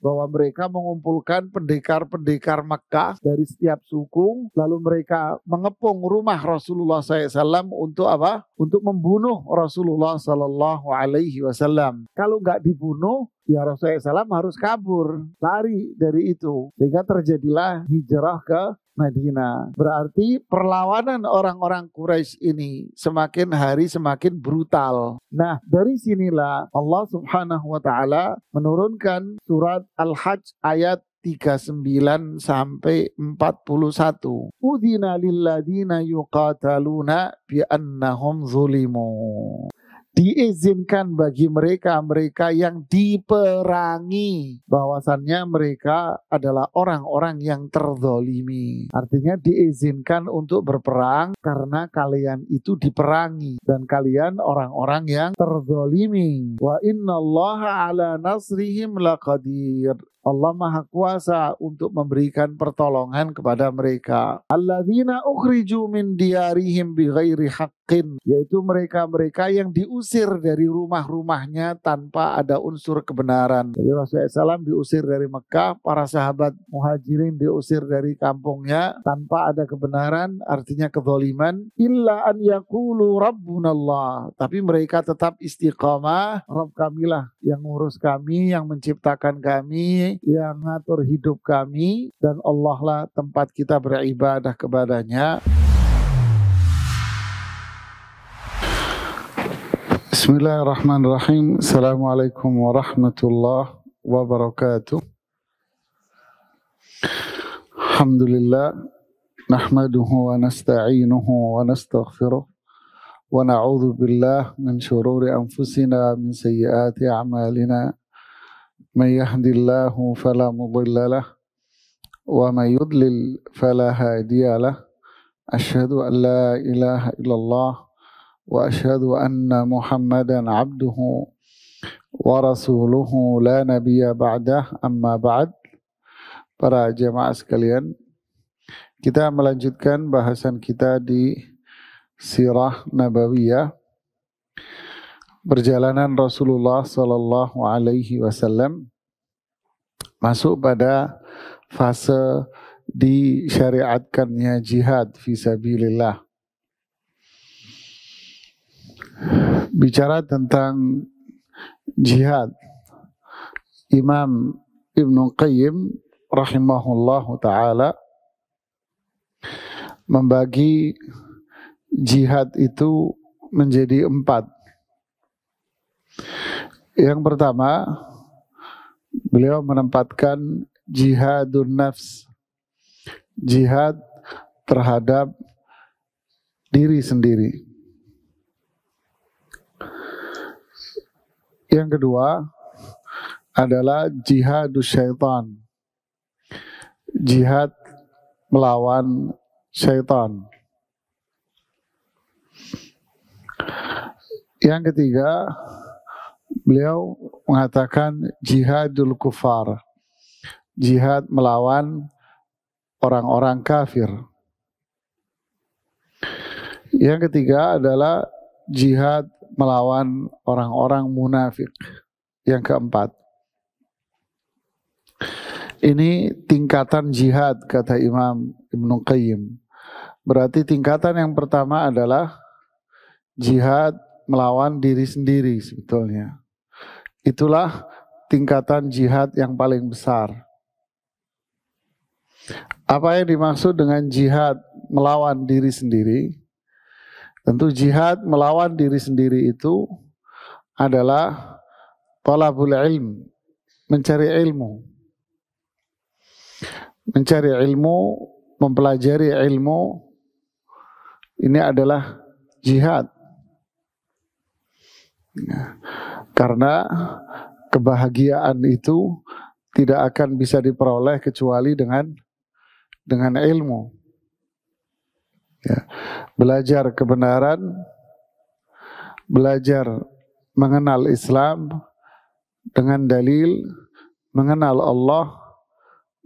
bahwa mereka mengumpulkan pendekar-pendekar Mekah dari setiap suku, lalu mereka mengepung rumah Rasulullah SAW untuk apa? Untuk membunuh Rasulullah SAW. Kalau nggak dibunuh, ya Rasulullah SAW harus kabur, lari dari itu. Sehingga terjadilah hijrah ke Madinah. Berarti perlawanan orang-orang Quraisy ini semakin hari semakin brutal. Nah, dari sinilah Allah Subhanahu wa taala menurunkan surat Al-Hajj ayat 39 sampai 41. Udzina lilladzina yuqataluna bi annahum zulimu. Diizinkan bagi mereka yang diperangi, bahwasannya mereka adalah orang-orang yang terzolimi. Artinya diizinkan untuk berperang karena kalian itu diperangi dan kalian orang-orang yang terzolimi. Wa innallaha ala nasrihim laqadir. Allah Maha Kuasa untuk memberikan pertolongan kepada mereka. Alladzina ukhriju min diyarihim bighairi haqqin, yaitu mereka-mereka yang diusir dari rumah-rumahnya tanpa ada unsur kebenaran. Jadi Rasulullah SAW diusir dari Mekah, para sahabat muhajirin diusir dari kampungnya tanpa ada kebenaran, artinya kezaliman. Illa an yaqulu rabbunallah, tapi mereka tetap istiqamah, Rabb kamilah yang ngurus kami, yang menciptakan kami, yang ngatur hidup kami, dan Allah lah tempat kita beribadah kepadanya. Bismillahirrahmanirrahim. Assalamualaikum warahmatullahi wabarakatuh. Alhamdulillah, nahmaduhu wa nasta'inuhu wa nastaghfiruh wa na'udzu billah min syururi anfusina min sayyiati a'malina. Man yahdillahu fala mudilla lah wa man yudlil fala hadiya lah. Asyhadu an la ilaha illallah wa asyhadu anna Muhammadan abduhu wa rasuluhu la nabiyya ba'dah, amma ba'd. Para jamaah sekalian, kita melanjutkan bahasan kita di Sirah Nabawiyah, perjalanan Rasulullah Sallallahu Alaihi Wasallam masuk pada fase disyariatkannya jihad fisabilillah. Bicara tentang jihad, Imam Ibnu Qayyim rahimahullahu ta'ala membagi jihad itu menjadi 4. Yang pertama, beliau menempatkan jihadun nafs, jihad terhadap diri sendiri. Yang kedua adalah jihadus syaitan, jihad melawan syaitan. Yang ketiga, beliau mengatakan jihadul kufar, jihad melawan orang-orang kafir. Yang ketiga adalah jihad melawan orang-orang munafik. Yang keempat, ini tingkatan jihad kata Imam Ibnu Qayyim. Berarti tingkatan yang pertama adalah jihad melawan diri sendiri sebetulnya. Itulah tingkatan jihad yang paling besar. Apa yang dimaksud dengan jihad melawan diri sendiri? Tentu jihad melawan diri sendiri itu adalah talabul ilm, mencari ilmu. Mencari ilmu, mempelajari ilmu, ini adalah jihad. Karena kebahagiaan itu tidak akan bisa diperoleh kecuali dengan ilmu. Ya. Belajar kebenaran, belajar mengenal Islam dengan dalil, mengenal Allah,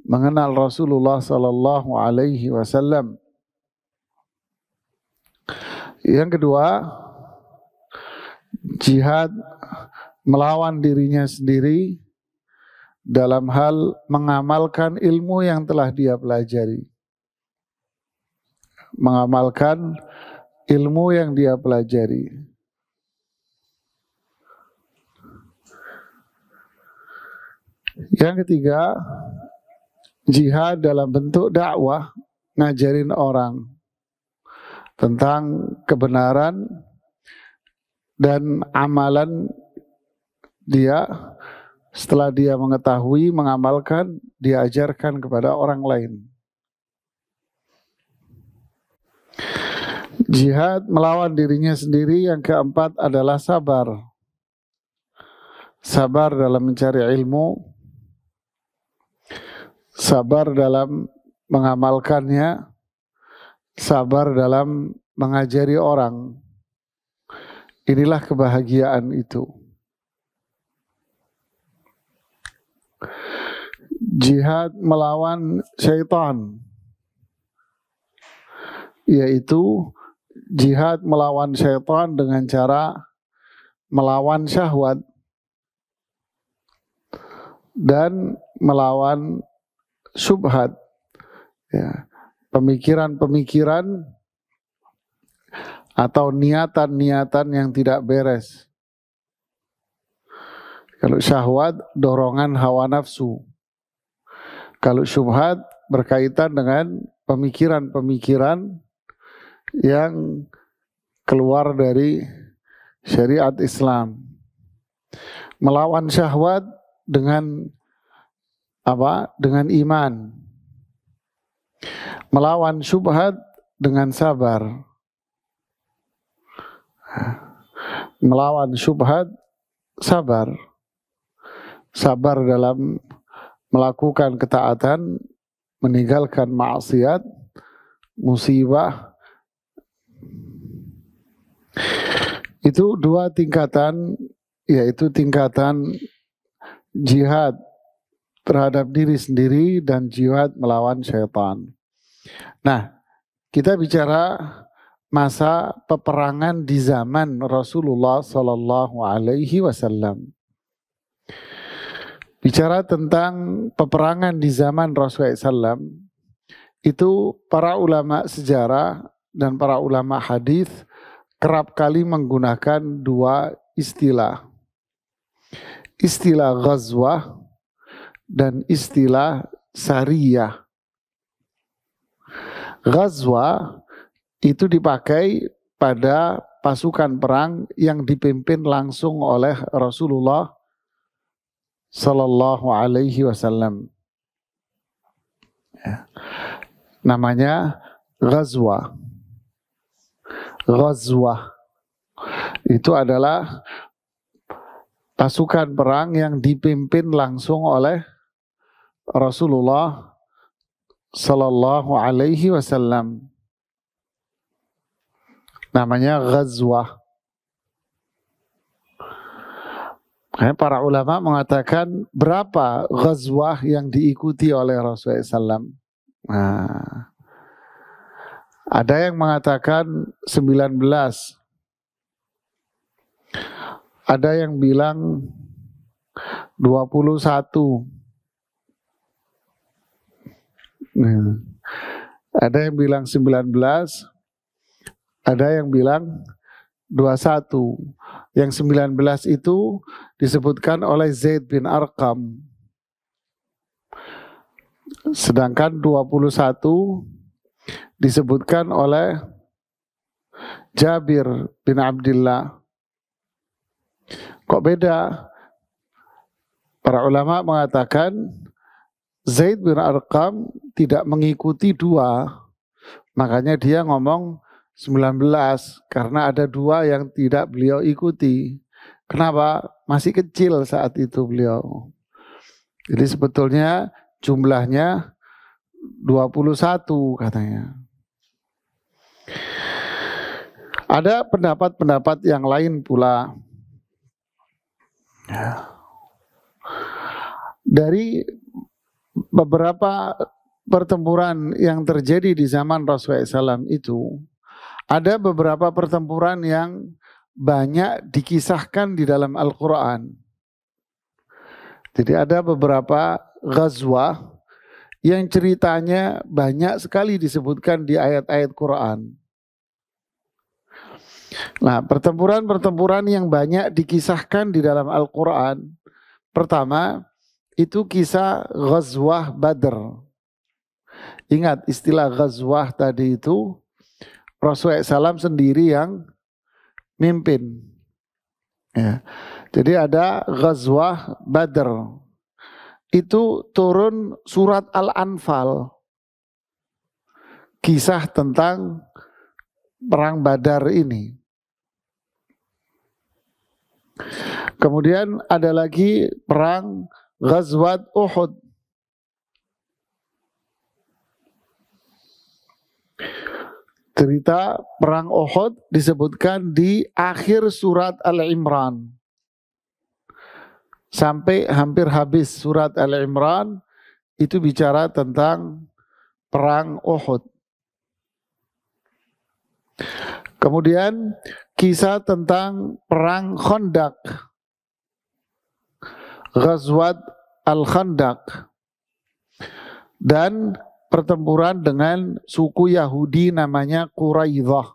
mengenal Rasulullah Sallallahu Alaihi Wasallam. Yang kedua, jihad melawan dirinya sendiri dalam hal mengamalkan ilmu yang telah dia pelajari. Mengamalkan ilmu yang dia pelajari. Yang ketiga, jihad dalam bentuk dakwah, ngajarin orang tentang kebenaran dan amalan dia. Setelah dia mengetahui, mengamalkan, dia ajarkan kepada orang lain. Jihad melawan dirinya sendiri. Yang keempat adalah sabar. Sabar dalam mencari ilmu, sabar dalam mengamalkannya, sabar dalam mengajari orang. Inilah kebahagiaan itu. Jihad melawan syaitan, yaitu jihad melawan syaitan dengan cara melawan syahwat dan melawan syubhat, ya, pemikiran-pemikiran atau niatan-niatan yang tidak beres. Kalau syahwat, dorongan hawa nafsu. Kalau syubhat, berkaitan dengan pemikiran-pemikiran yang keluar dari syariat Islam. Melawan syahwat dengan apa? Dengan iman. Melawan syubhat dengan sabar. Melawan syubhat, sabar. Sabar dalam melakukan ketaatan, meninggalkan maksiat, musibah. Itu dua tingkatan, yaitu tingkatan jihad terhadap diri sendiri dan jihad melawan syaitan. Nah, kita bicara masa peperangan di zaman Rasulullah Sallallahu Alaihi Wasallam. Bicara tentang peperangan di zaman Rasulullah SAW, itu para ulama sejarah dan para ulama hadis kerap kali menggunakan dua istilah. Istilah ghazwah dan istilah sariyah. Ghazwah itu dipakai pada pasukan perang yang dipimpin langsung oleh Rasulullah Sallallahu Alaihi Wasallam. Ya. Namanya ghazwah. Ghazwah itu adalah pasukan perang yang dipimpin langsung oleh Rasulullah Sallallahu Alaihi Wasallam. Namanya ghazwah. Para ulama mengatakan berapa ghazwah yang diikuti oleh Rasulullah SAW. Nah, ada yang mengatakan 19. Ada yang bilang 21. Nah, ada yang bilang 19. Ada yang bilang 21. Yang 19 itu disebutkan oleh Zaid bin Arqam. Sedangkan 21 disebutkan oleh Jabir bin Abdullah. Kok beda? Para ulama mengatakan Zaid bin Arqam tidak mengikuti 2. Makanya dia ngomong 19 karena ada 2 yang tidak beliau ikuti. Kenapa? Masih kecil saat itu beliau. Jadi sebetulnya jumlahnya 21 katanya. Ada pendapat-pendapat yang lain pula. Dari beberapa pertempuran yang terjadi di zaman Rasulullah SAW itu, ada beberapa pertempuran yang banyak dikisahkan di dalam Al-Quran. Jadi ada beberapa ghazwah yang ceritanya banyak sekali disebutkan di ayat-ayat Quran. Nah, pertempuran-pertempuran yang banyak dikisahkan di dalam Al-Quran, pertama itu kisah ghazwah Badr. Ingat istilah ghazwah tadi itu Rasulullah SAW sendiri yang mimpin. Ya. Jadi ada ghazwah Badr. Itu turun surat Al-Anfal. Kisah tentang perang Badar ini. Kemudian ada lagi perang Ghazwat Uhud. Cerita perang Uhud disebutkan di akhir surat Al-Imran. Sampai hampir habis surat Al-Imran itu bicara tentang perang Uhud. Kemudian kisah tentang perang Khandaq. Ghazwat Al-Khandaq. Dan pertempuran dengan suku Yahudi namanya Quraidah.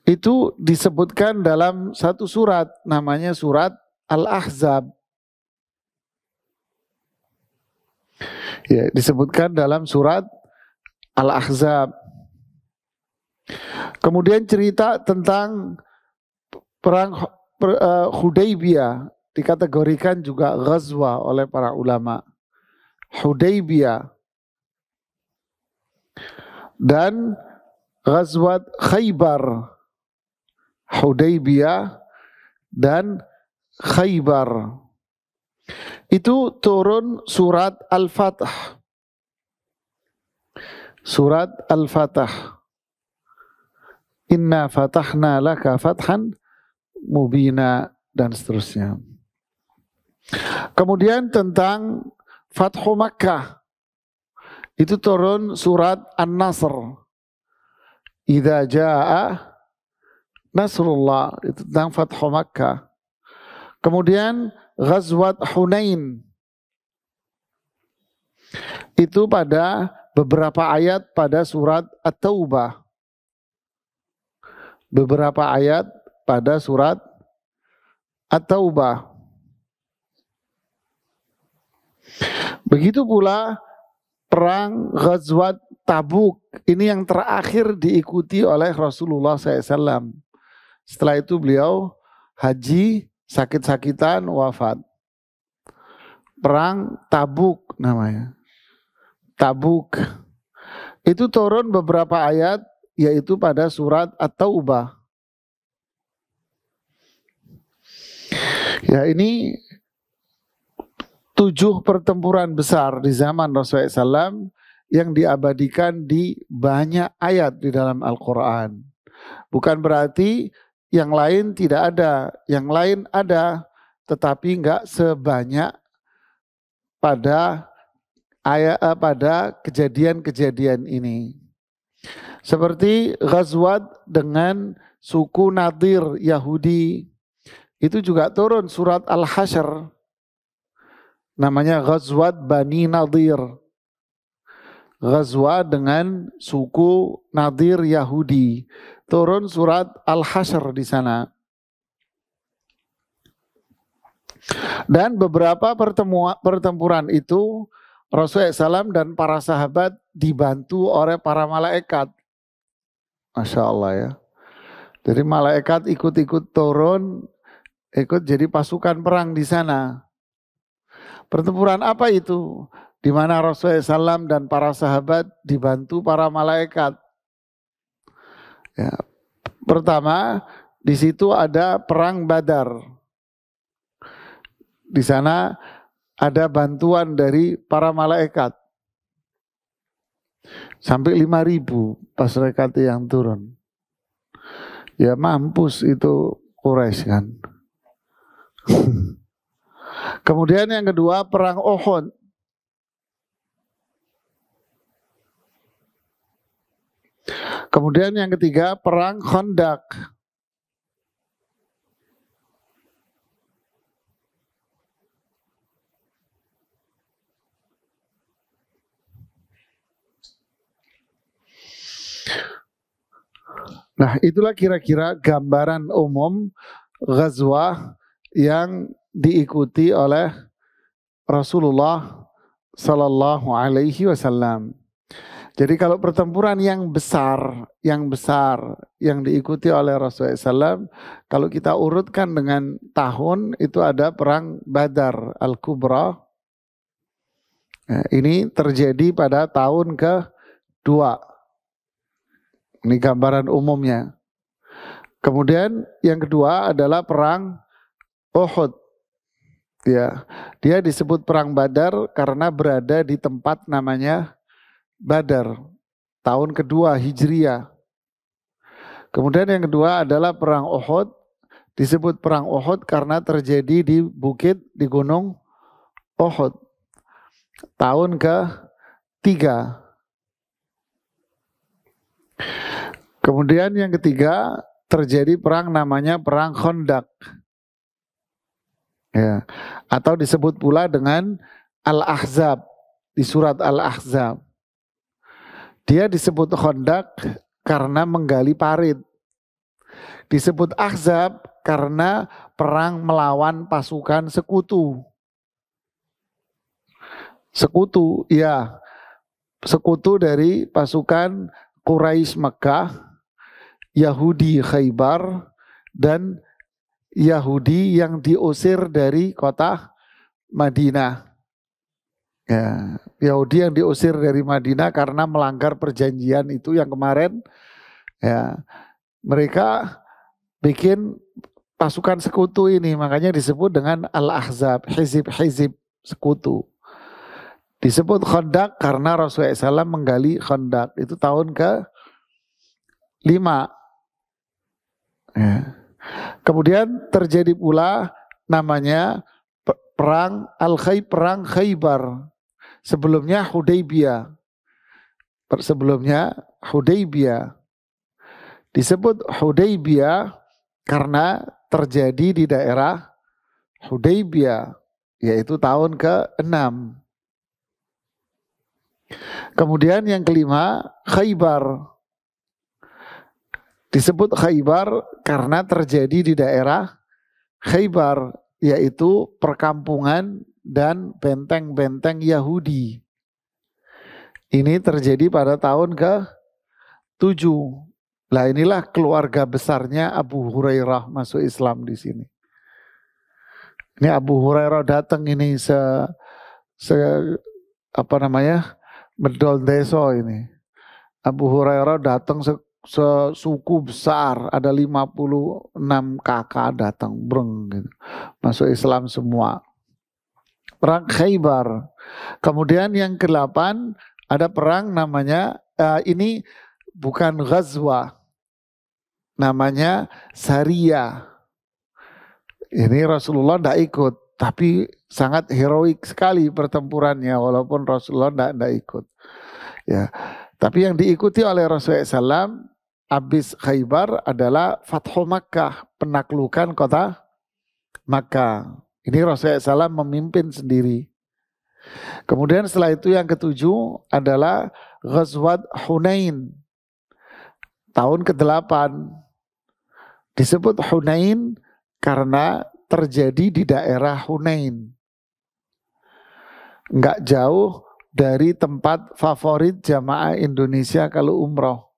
Itu disebutkan dalam satu surat namanya surat Al-Ahzab. Ya, disebutkan dalam surat Al-Ahzab. Kemudian cerita tentang perang Hudaybiyah dikategorikan juga ghazwah oleh para ulama. Hudaybiyah dan Ghazwat Khaybar. Hudaybiyah dan Khaybar. Itu turun surat Al-Fatah. Surat Al-Fatah. Inna fatahna laka fathan mubina dan seterusnya. Kemudian tentang Fathu Makkah. Itu turun surat An-Nasr. Idza jaa Nasrullah, itu tentang Fathu Makkah. Kemudian Ghazwat Hunain. Itu pada beberapa ayat pada surat At-Taubah. Beberapa ayat pada surat At-Taubah. Begitu pula perang Ghazwat Tabuk. Ini yang terakhir diikuti oleh Rasulullah SAW. Setelah itu beliau haji, sakit-sakitan, wafat. Perang Tabuk namanya. Tabuk. Itu turun beberapa ayat, yaitu pada surat At-Taubah. Ya, ini 7 pertempuran besar di zaman Rasulullah SAW yang diabadikan di banyak ayat di dalam Al-Quran. Bukan berarti yang lain tidak ada, yang lain ada, tetapi enggak sebanyak pada kejadian-kejadian ini. Seperti Ghazwat dengan suku Nadir Yahudi, itu juga turun surat Al-Hasyr. Namanya Ghazwat Bani Nadir. Ghazwa dengan suku Nadir Yahudi. Turun surat Al-Hasyr di sana. Dan beberapa pertempuran itu Rasulullah SAW dan para sahabat dibantu oleh para malaikat. Masya Allah ya. Jadi malaikat ikut-ikut turun, ikut jadi pasukan perang di sana. Pertempuran apa itu? Di mana Rasulullah SAW dan para sahabat dibantu para malaikat. Ya. Pertama, di situ ada perang Badar. Di sana ada bantuan dari para malaikat. Sampai 5.000 pas mereka yang turun. Ya mampus itu Quraisy kan. Kemudian yang kedua perang Uhud. Kemudian yang ketiga perang Khandaq. Nah, itulah kira-kira gambaran umum ghazwah yang diikuti oleh Rasulullah Sallallahu Alaihi Wasallam. Jadi kalau pertempuran yang besar yang diikuti oleh Rasulullah SAW, kalau kita urutkan dengan tahun itu ada perang Badar Al-Kubra. Nah, ini terjadi pada tahun ke-2. Ini gambaran umumnya. Kemudian yang kedua adalah perang Uhud. Ya, dia disebut perang Badar karena berada di tempat namanya Badar, tahun kedua Hijriah. Kemudian yang kedua adalah perang Uhud, disebut perang Uhud karena terjadi di bukit di gunung Uhud, tahun ke-3. Kemudian yang ketiga terjadi perang namanya perang Khandaq. Ya, atau disebut pula dengan Al-Ahzab di surat Al-Ahzab. Dia disebut Khandaq karena menggali parit. Disebut Ahzab karena perang melawan pasukan sekutu. Sekutu, ya. Sekutu dari pasukan Quraisy Mekah, Yahudi Khaybar, dan Yahudi yang diusir dari kota Madinah. Ya, Yahudi yang diusir dari Madinah karena melanggar perjanjian itu yang kemarin, ya, mereka bikin pasukan sekutu ini, makanya disebut dengan Al-Ahzab, hizib-hizib sekutu. Disebut Khandaq karena Rasulullah SAW menggali Khandaq, itu tahun ke-5. Ya. Kemudian terjadi pula namanya perang perang Khaybar. Sebelumnya Hudaybiyah. Disebut Hudaybiyah karena terjadi di daerah Hudaybiyah, yaitu tahun ke-6. Kemudian yang kelima Khaybar. Disebut Khaybar karena terjadi di daerah Khaybar, yaitu perkampungan dan benteng-benteng Yahudi. Ini terjadi pada tahun ke-7. Lah inilah keluarga besarnya Abu Hurairah masuk Islam di sini. Ini Abu Hurairah datang ini medol deso ini. Abu Hurairah datang sesuku besar, ada 56 kakak datang, gitu. Masuk Islam semua. Perang Khaybar. Kemudian yang ke-8 ada perang namanya, ini bukan ghazwah, namanya Sariyah. Ini Rasulullah tidak ikut, tapi sangat heroik sekali pertempurannya, walaupun Rasulullah tidak ikut. Ya, tapi yang diikuti oleh Rasulullah SAW habis Khaybar adalah Fathu Makkah, penaklukan kota Makkah. Ini Rasulullah SAW memimpin sendiri. Kemudian setelah itu yang ke-7 adalah Ghazwat Hunain, tahun ke-8. Disebut Hunain karena terjadi di daerah Hunain, nggak jauh dari tempat favorit jamaah Indonesia kalau umroh.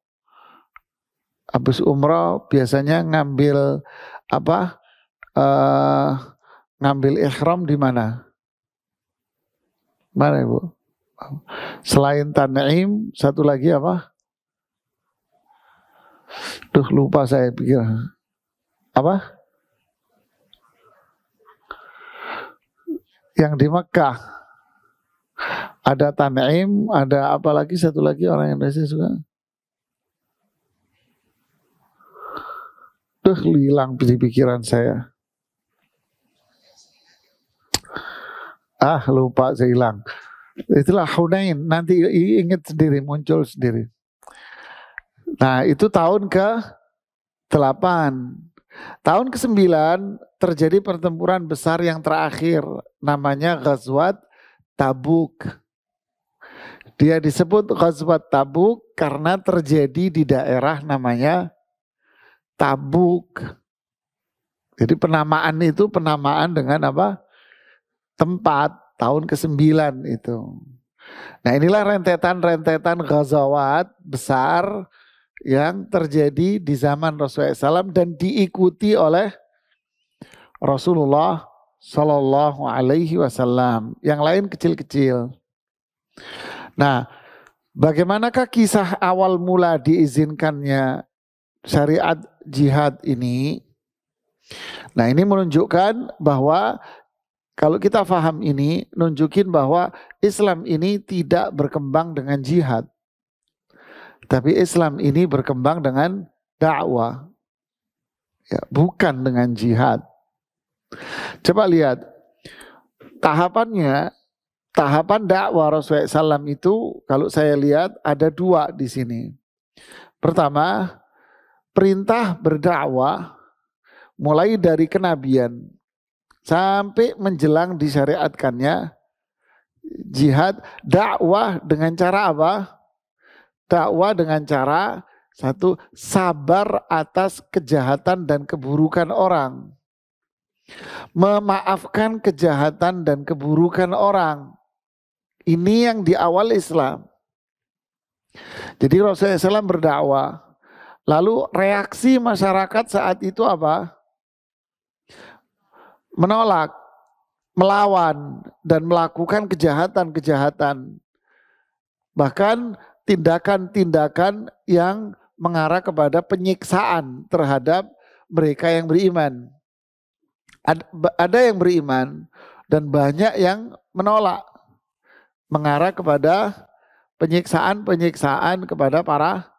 Habis umroh biasanya ngambil ngambil ihram di mana? Mana Ibu? Selain Tan'im, satu lagi apa? Duh lupa saya pikir. Apa? Yang di Mekah. Ada Tan'im, ada apa lagi? Satu lagi orang Indonesia suka. Duh hilang di pikiran saya. Lupa saya hilang. Itulah Hunain, nanti ingat sendiri, muncul sendiri. Nah itu tahun ke-8. Tahun ke-9 terjadi pertempuran besar yang terakhir, namanya Ghazwat Tabuk. Dia disebut Ghazwat Tabuk karena terjadi di daerah namanya Tabuk. Jadi penamaan itu penamaan dengan apa? Tempat, tahun ke-9 itu. Nah inilah rentetan-rentetan ghazawat besar yang terjadi di zaman Rasulullah SAW dan diikuti oleh Rasulullah Sallallahu Alaihi Wasallam. Yang lain kecil-kecil. Nah, bagaimanakah kisah awal mula diizinkannya syariat jihad ini? Nah, ini menunjukkan bahwa kalau kita paham ini, nunjukin bahwa Islam ini tidak berkembang dengan jihad. Tapi Islam ini berkembang dengan dakwah. Ya, bukan dengan jihad. Coba lihat, tahapannya, tahapan dakwah Rasulullah SAW itu kalau saya lihat ada 2 di sini. Pertama, perintah berdakwah mulai dari kenabian sampai menjelang disyariatkannya jihad, dakwah dengan cara apa? Dakwah dengan cara satu, sabar atas kejahatan dan keburukan orang. Memaafkan kejahatan dan keburukan orang. Ini yang di awal Islam. Jadi Rasulullah SAW berdakwah. Lalu reaksi masyarakat saat itu apa? Menolak, melawan, dan melakukan kejahatan-kejahatan. Bahkan tindakan-tindakan yang mengarah kepada penyiksaan terhadap mereka yang beriman. Ada yang beriman dan banyak yang menolak, mengarah kepada penyiksaan-penyiksaan kepada para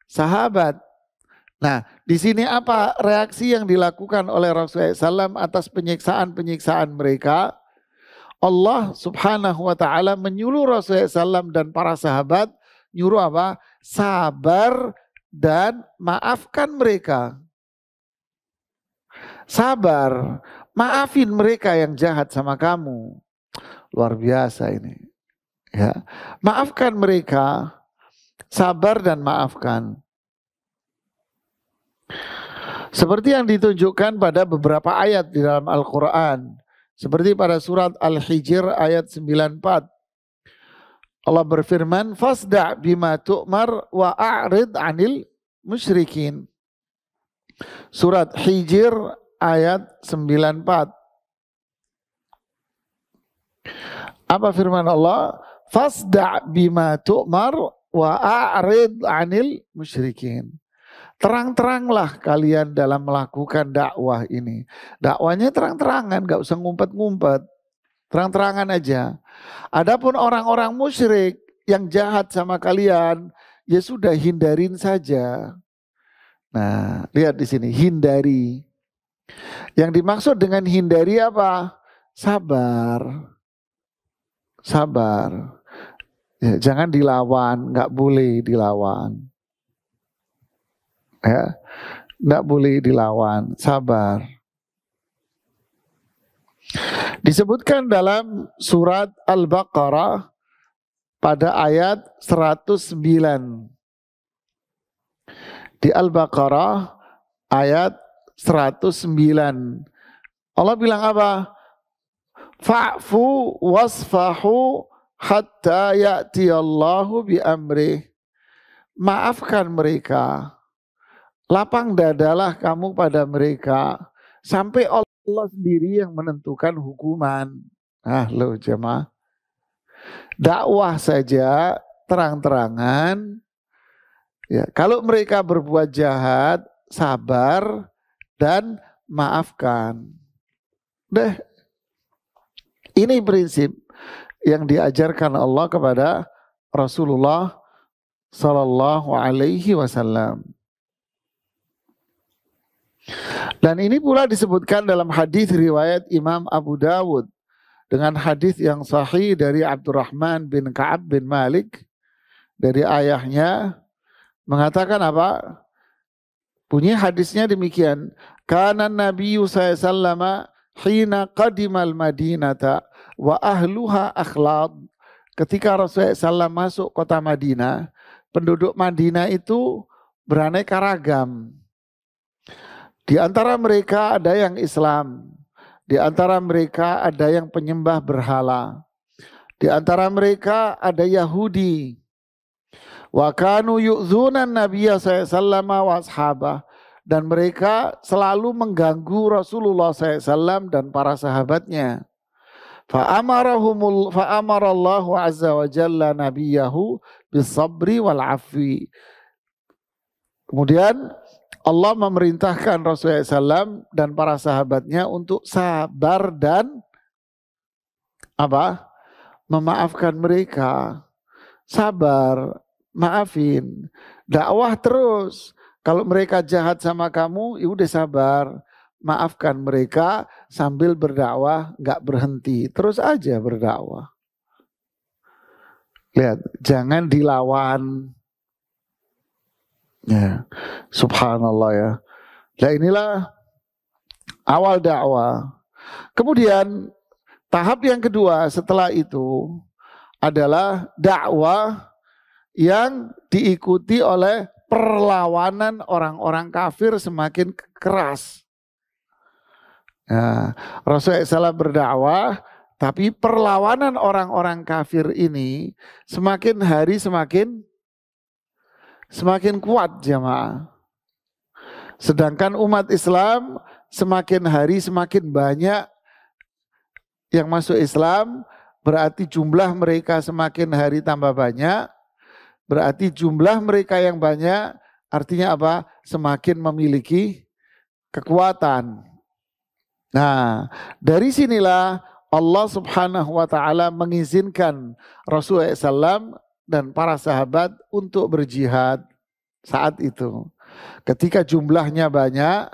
sahabat. Nah, di sini apa reaksi yang dilakukan oleh Rasulullah SAW atas penyiksaan-penyiksaan mereka? Allah Subhanahu wa taala menyuruh Rasulullah SAW dan para sahabat nyuruh apa? Sabar dan maafkan mereka. Sabar, maafin mereka yang jahat sama kamu. Luar biasa ini. Ya, maafkan mereka, sabar dan maafkan. Seperti yang ditunjukkan pada beberapa ayat di dalam Al-Quran. Seperti pada surat Al-Hijr ayat 94. Allah berfirman, fasda' bima tu'mar wa a'rid 'anil musyrikin. Surat Hijr ayat 94. Apa firman Allah? Fasda' bima tu'mar wa a'rid 'anil musyrikin. Terang-teranglah kalian dalam melakukan dakwah ini. Dakwanya terang-terangan, gak usah ngumpet-ngumpet. Terang-terangan aja. Adapun orang-orang musyrik yang jahat sama kalian, ya sudah hindarin saja. Nah, lihat di sini, hindari. Yang dimaksud dengan hindari apa? Sabar. Sabar. Ya, jangan dilawan, nggak boleh dilawan. Ya, nggak boleh dilawan, sabar. Disebutkan dalam surat Al-Baqarah pada ayat 109. Di Al-Baqarah ayat 109. Allah bilang apa? Fa'fu wasfahu hatta ya'tiyallahu bi amrih. Maafkan mereka. Lapang dadalah kamu pada mereka sampai Allah sendiri yang menentukan hukuman. Ah, loh jemaah. Dakwah saja terang-terangan. Ya, kalau mereka berbuat jahat, sabar dan maafkan. Deh, ini prinsip yang diajarkan Allah kepada Rasulullah Sallallahu Alaihi Wasallam. Dan ini pula disebutkan dalam hadis riwayat Imam Abu Dawud dengan hadis yang sahih dari Abdurrahman bin Ka'ab bin Malik dari ayahnya mengatakan apa? Bunyi hadisnya demikian. Kana Nabiyyu sallallahu alaihi wasallam hina qadimal Madinata wa ahluha akhlad. Ketika Rasulullah SAW masuk kota Madinah, penduduk Madinah itu beraneka ragam. Di antara mereka ada yang Islam, di antara mereka ada yang penyembah berhala, di antara mereka ada Yahudi. Wa kanu yu'dzunan nabiyya sallallahu wa ashabah, dan mereka selalu mengganggu Rasulullah SAW dan para sahabatnya. Fa'amarallahu azza wa jalla nabiyahu bisabri wal afwi. Kemudian Allah memerintahkan Rasulullah SAW dan para sahabatnya untuk sabar dan apa? Memaafkan mereka. Sabar, maafin, dakwah terus. Kalau mereka jahat sama kamu, ya udah sabar, maafkan mereka sambil berdakwah, nggak berhenti, terus aja berdakwah. Lihat, jangan dilawan. Ya, subhanallah ya. Nah inilah awal dakwah. Kemudian tahap yang kedua setelah itu adalah dakwah yang diikuti oleh perlawanan orang-orang kafir semakin keras. Nah, Rasulullah SAW berdakwah, tapi perlawanan orang-orang kafir ini semakin hari semakin kuat jamaah. Sedangkan umat Islam semakin hari semakin banyak yang masuk Islam, berarti jumlah mereka semakin hari tambah banyak, berarti jumlah mereka yang banyak artinya apa? Semakin memiliki kekuatan. Nah, dari sinilah Allah Subhanahu wa taala mengizinkan Rasulullah SAW dan para sahabat untuk berjihad saat itu. Ketika jumlahnya banyak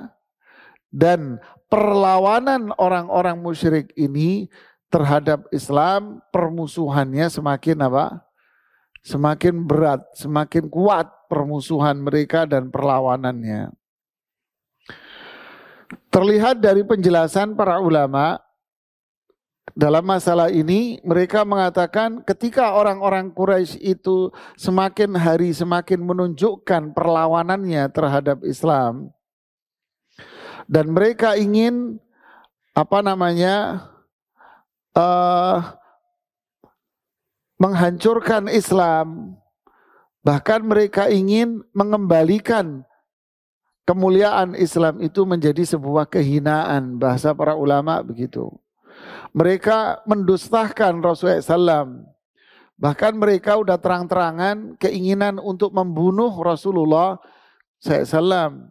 dan perlawanan orang-orang musyrik ini terhadap Islam, permusuhannya semakin apa? Semakin berat, semakin kuat permusuhan mereka dan perlawanannya. Terlihat dari penjelasan para ulama dalam masalah ini, mereka mengatakan ketika orang-orang Quraisy itu semakin hari semakin menunjukkan perlawanannya terhadap Islam dan mereka ingin menghancurkan Islam, bahkan mereka ingin mengembalikan kemuliaan Islam itu menjadi sebuah kehinaan, bahasa para ulama begitu. Mereka mendustakan Rasulullah SAW. Bahkan mereka udah terang-terangan keinginan untuk membunuh Rasulullah SAW.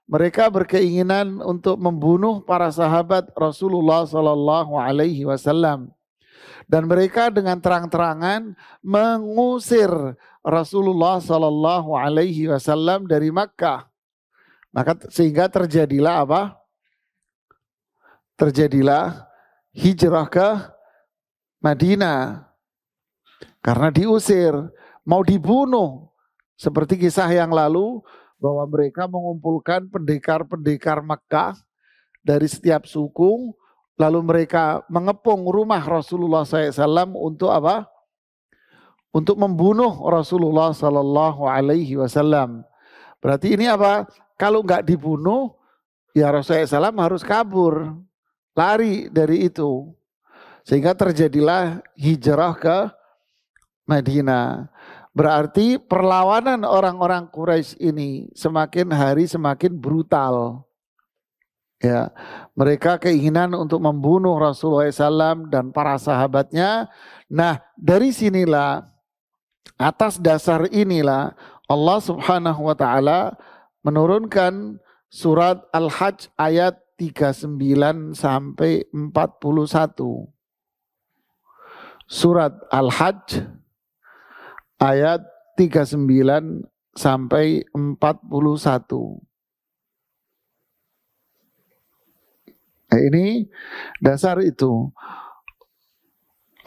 Mereka berkeinginan untuk membunuh para sahabat Rasulullah SAW. Dan mereka dengan terang-terangan mengusir Rasulullah SAW dari Makkah. Maka sehingga terjadilah apa? Terjadilah hijrah ke Madinah. Karena diusir, mau dibunuh. Seperti kisah yang lalu bahwa mereka mengumpulkan pendekar-pendekar Makkah dari setiap suku, lalu mereka mengepung rumah Rasulullah SAW untuk apa? Untuk membunuh Rasulullah SAW. Berarti ini apa? Kalau nggak dibunuh, ya Rasulullah SAW harus kabur, lari dari itu. Sehingga terjadilah hijrah ke Madinah. Berarti perlawanan orang-orang Quraisy ini semakin hari semakin brutal. Ya, mereka keinginan untuk membunuh Rasulullah SAW dan para sahabatnya. Nah, dari sinilah, atas dasar inilah Allah Subhanahu wa taala menurunkan surat Al-Hajj ayat 39 sampai 41. Surat Al-Hajj ayat 39 sampai 41. Nah, ini dasar itu.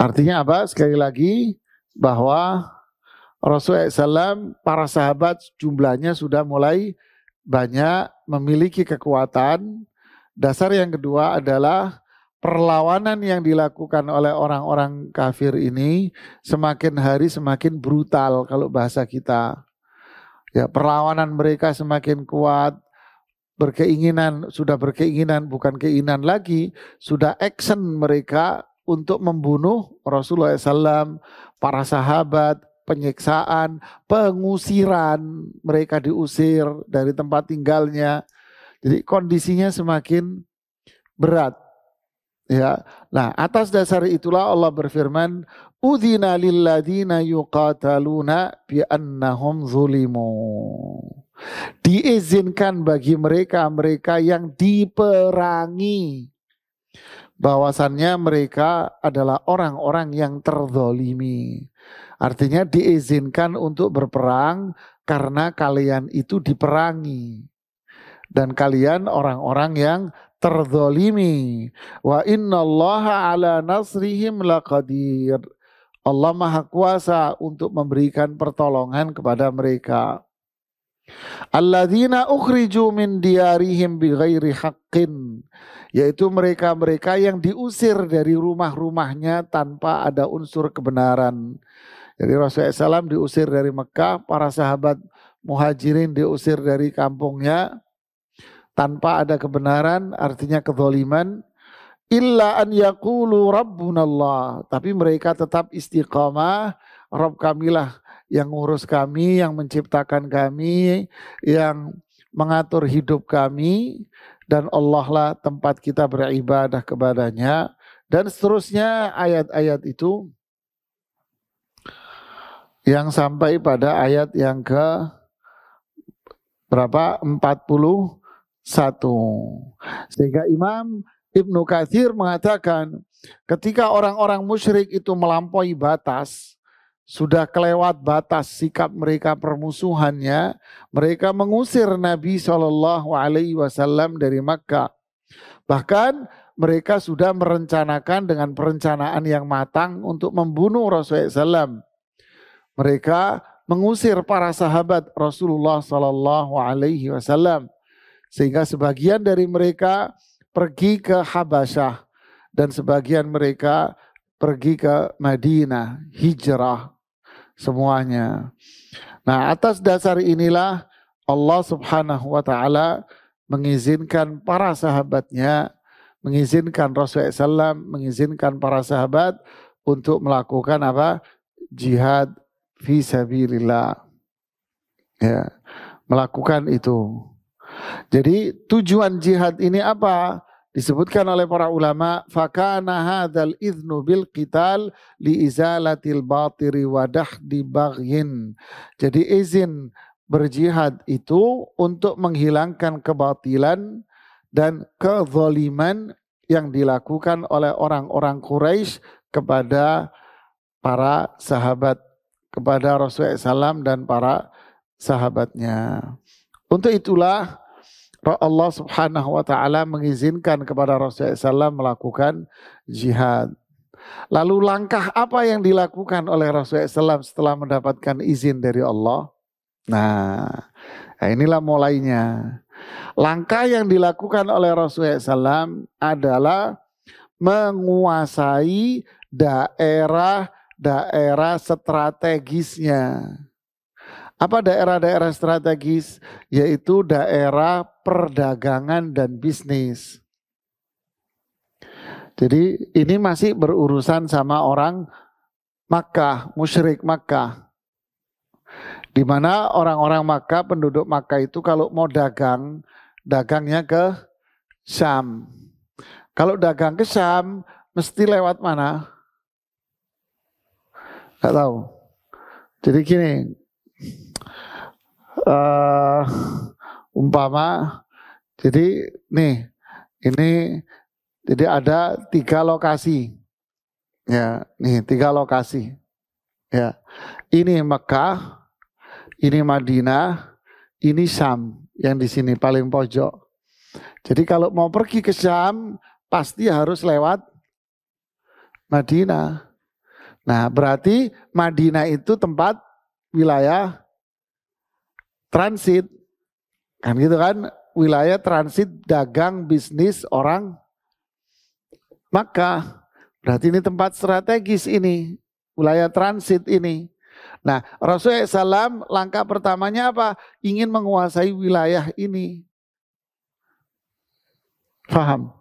Artinya apa? Sekali lagi bahwa Rasulullah SAW, para sahabat jumlahnya sudah mulai banyak, memiliki kekuatan. Dasar yang kedua adalah perlawanan yang dilakukan oleh orang-orang kafir ini semakin hari semakin brutal kalau bahasa kita. Ya, perlawanan mereka semakin kuat, sudah berkeinginan, bukan keinginan lagi, sudah action mereka untuk membunuh Rasulullah SAW, para sahabat, penyiksaan, pengusiran, mereka diusir dari tempat tinggalnya. Jadi kondisinya semakin berat. Ya. Nah, atas dasar itulah Allah berfirman, "Udzina lilladzina yuqataluna bi annahum zulimu." Diizinkan bagi mereka yang diperangi, bahwasannya mereka adalah orang-orang yang terzolimi. Artinya diizinkan untuk berperang karena kalian itu diperangi. Dan kalian orang-orang yang terzolimi. Wa innallaha ala nasrihim laqadir. Allah Maha Kuasa untuk memberikan pertolongan kepada mereka. Alladzina ukhriju min diyarihim bighairi haqqin, yaitu mereka-mereka yang diusir dari rumah-rumahnya tanpa ada unsur kebenaran. Jadi Rasulullah SAW diusir dari Mekah, para sahabat muhajirin diusir dari kampungnya tanpa ada kebenaran, artinya kezaliman. Illa an yaqulu rabbunallah, tapi mereka tetap istiqamah, Rabb kamilah yang ngurus kami, yang menciptakan kami, yang mengatur hidup kami, dan Allah lah tempat kita beribadah kepadanya, dan seterusnya ayat-ayat itu yang sampai pada ayat yang ke berapa? 41. Sehingga Imam Ibnu Katsir mengatakan ketika orang-orang musyrik itu melampaui batas, sudah kelewat batas sikap mereka permusuhannya, mereka mengusir Nabi SAW dari Makkah. Bahkan mereka sudah merencanakan dengan perencanaan yang matang untuk membunuh Rasulullah SAW. Mereka mengusir para sahabat Rasulullah SAW, sehingga sebagian dari mereka pergi ke Habasyah dan sebagian mereka pergi ke Madinah, hijrah semuanya. Nah, atas dasar inilah Allah Subhanahu wa taala mengizinkan para sahabatnya, mengizinkan Rasulullah SAW, mengizinkan para sahabat untuk melakukan apa? Jihad fi sabilillah. Ya, melakukan itu. Jadi tujuan jihad ini apa? Disebutkan oleh para ulama, fakana hadzal idznu bil qital li izalatil batiri wa dahdi baghyin. Jadi izin berjihad itu untuk menghilangkan kebatilan dan kezaliman yang dilakukan oleh orang-orang Quraisy kepada para sahabat, kepada Rasulullah SAW dan para sahabatnya. Untuk itulah Allah Subhanahu wa taala mengizinkan kepada Rasulullah SAW melakukan jihad. Lalu langkah apa yang dilakukan oleh Rasulullah SAW setelah mendapatkan izin dari Allah? Nah, inilah mulainya. Langkah yang dilakukan oleh Rasulullah SAW adalah menguasai daerah-daerah strategisnya. Apa daerah-daerah strategis? Yaitu daerah perdagangan dan bisnis. Jadi ini masih berurusan sama orang Makkah, musyrik Makkah. Di mana orang-orang Makkah, penduduk Makkah itu kalau mau dagang, dagangnya ke Syam. Kalau dagang ke Syam, mesti lewat mana? Gak tahu. Jadi gini, umpama, jadi nih, ini jadi ada 3 lokasi, ya, nih 3 lokasi, ya, ini Mekah, ini Madinah, ini Syam, yang di sini paling pojok. Jadi kalau mau pergi ke Syam, pasti harus lewat Madinah. Nah, berarti Madinah itu tempat wilayah transit, kan gitu kan, wilayah transit dagang bisnis orang Makkah. Berarti ini tempat strategis ini, wilayah transit ini. Nah, Rasulullah SAW langkah pertamanya apa? Ingin menguasai wilayah ini. Faham?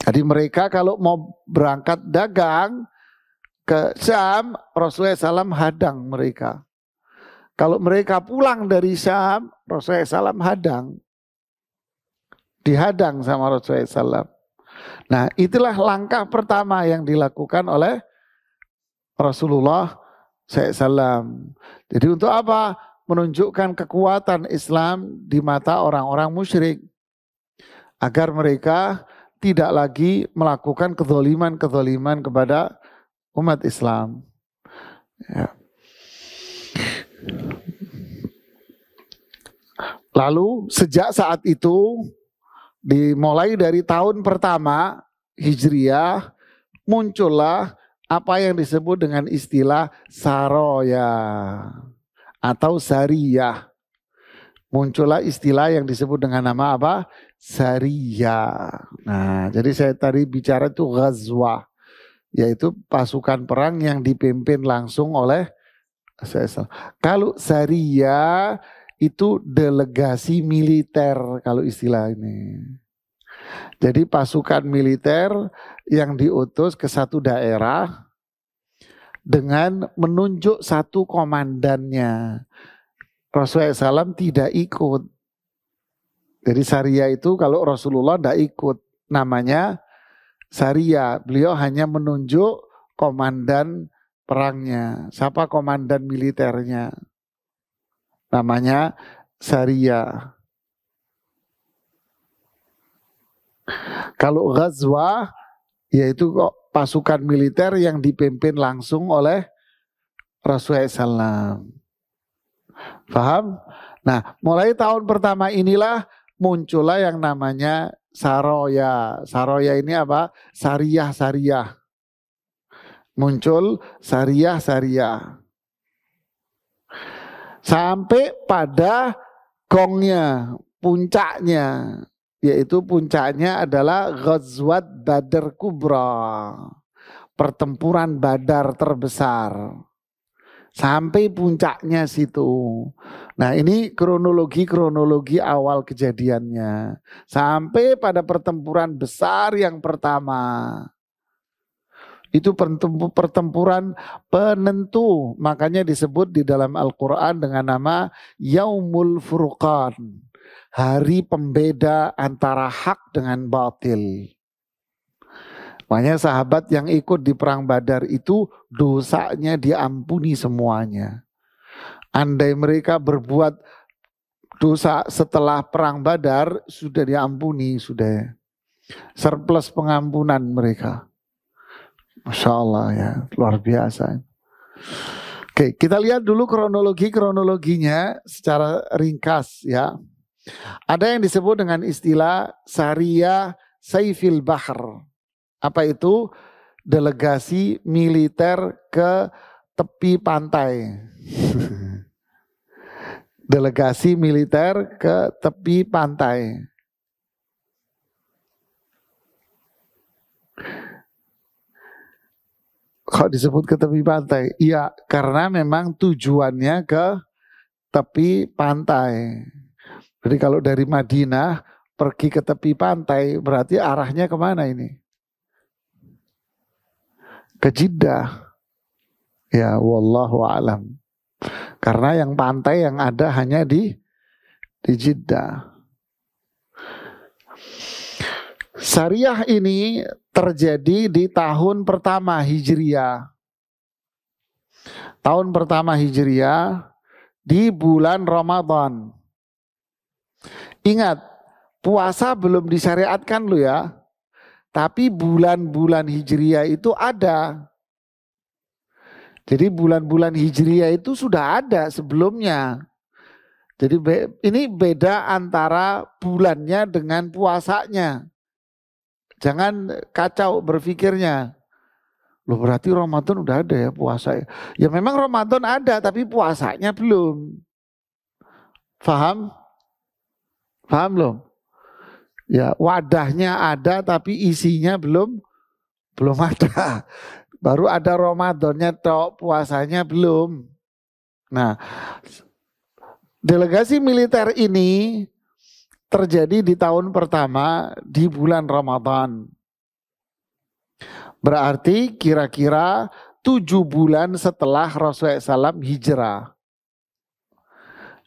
Jadi mereka kalau mau berangkat dagang ke Syam, Rasulullah SAW hadang mereka. Kalau mereka pulang dari Syam, Rasulullah SAW hadang. Dihadang sama Rasulullah SAW. Nah, itulah langkah pertama yang dilakukan oleh Rasulullah SAW. Jadi untuk apa? Menunjukkan kekuatan Islam di mata orang-orang musyrik. Agar mereka tidak lagi melakukan kezaliman-kezaliman kepada umat Islam. Ya. Lalu sejak saat itu, dimulai dari tahun pertama Hijriah, muncullah apa yang disebut dengan istilah saroya atau sariyah. Muncullah istilah yang disebut dengan nama apa? Sariyah. Nah, jadi saya tadi bicara itu ghazwah, yaitu pasukan perang yang dipimpin langsung oleh Rasulullah. Kalau sariyah itu delegasi militer kalau istilah ini. Jadi pasukan militer yang diutus ke satu daerah dengan menunjuk satu komandannya. Rasulullah SAW tidak ikut. Jadi Sariyah itu kalau Rasulullah tidak ikut, namanya Sariyah. Beliau hanya menunjuk komandan perangnya. Siapa komandan militernya? Namanya Sariyah. Kalau ghazwah, yaitu pasukan militer yang dipimpin langsung oleh Rasulullah SAW. Paham? Nah, mulai tahun pertama inilah muncullah yang namanya saroya. Saroya ini apa? Sariyah-sariyah. Muncul sariyah-sariyah. Sampai pada gongnya, puncaknya. Yaitu puncaknya adalah Ghazwat Badar Kubra. Pertempuran Badar terbesar. Sampai puncaknya situ. Nah, ini kronologi awal kejadiannya. Sampai pada pertempuran besar yang pertama. Itu pertempuran penentu. Makanya disebut di dalam Al-Quran dengan nama Yaumul Furqan. Hari pembeda antara hak dengan batil. Makanya sahabat yang ikut di perang Badar itu dosanya diampuni semuanya. Andai mereka berbuat dosa setelah perang Badar sudah diampuni, sudah surplus pengampunan mereka. Masya Allah ya, luar biasa. Oke, kita lihat dulu kronologinya secara ringkas ya. Ada yang disebut dengan istilah Sariyah Saifil Bahr. Apa itu? Delegasi militer ke tepi pantai. Delegasi militer ke tepi pantai. Kok disebut ke tepi pantai? Iya, karena memang tujuannya ke tepi pantai. Jadi kalau dari Madinah pergi ke tepi pantai, berarti arahnya kemana ini? Ke Jeddah. Ya, wallahu a'lam. Karena yang pantai yang ada hanya di Jeddah. Sariyah ini terjadi di tahun pertama Hijriah. Tahun pertama Hijriah di bulan Ramadan. Ingat, puasa belum disyariatkan lo ya. Tapi bulan-bulan Hijriah itu ada. Jadi bulan-bulan Hijriah itu sudah ada sebelumnya. Jadi ini beda antara bulannya dengan puasanya. Jangan kacau berpikirnya. Loh berarti Ramadan udah ada ya puasa ya. Ya memang Ramadan ada tapi puasanya belum. Paham? Paham belum? Ya wadahnya ada tapi isinya belum ada. Baru ada Ramadannya tok, puasanya belum. Nah, delegasi militer ini terjadi di tahun pertama di bulan Ramadan. Berarti kira-kira 7 bulan setelah Rasulullah SAW hijrah.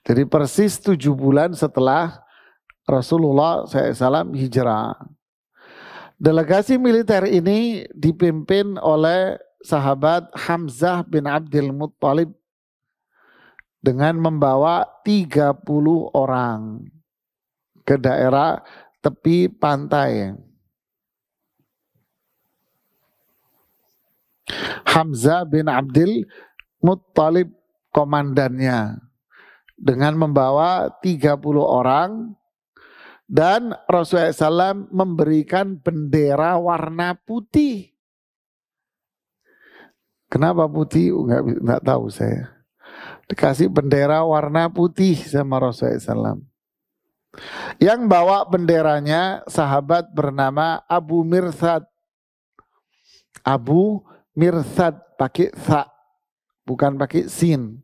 Jadi persis 7 bulan setelah Rasulullah SAW hijrah. Delegasi militer ini dipimpin oleh sahabat Hamzah bin Abdul Muttalib dengan membawa 30 orang ke daerah tepi pantai. Hamzah bin Abdul Muttalib komandannya dengan membawa 30 orang, dan Rasulullah SAW memberikan bendera warna putih. Kenapa putih? Enggak tahu saya. Dikasih bendera warna putih sama Rasulullah SAW. Yang bawa benderanya sahabat bernama Abu Mirsad. Abu Mirsad pakai sa, bukan pakai sin.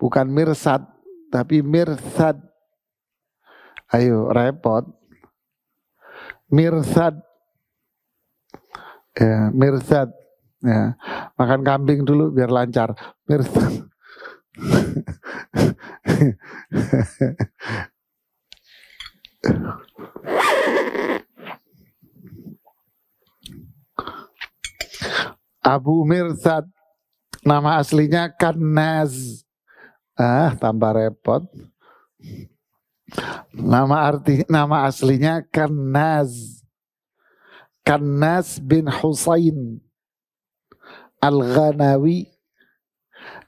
Bukan Mirsad, tapi Mirsad. Ayo, repot. Mirsad. Ya, Mirsad. Ya, makan kambing dulu biar lancar. Mirsad. Abu Mirsad, nama aslinya Kannaz. Tambah repot. Nama aslinya Kannaz. Kannaz bin Husain Al-Ghanawi.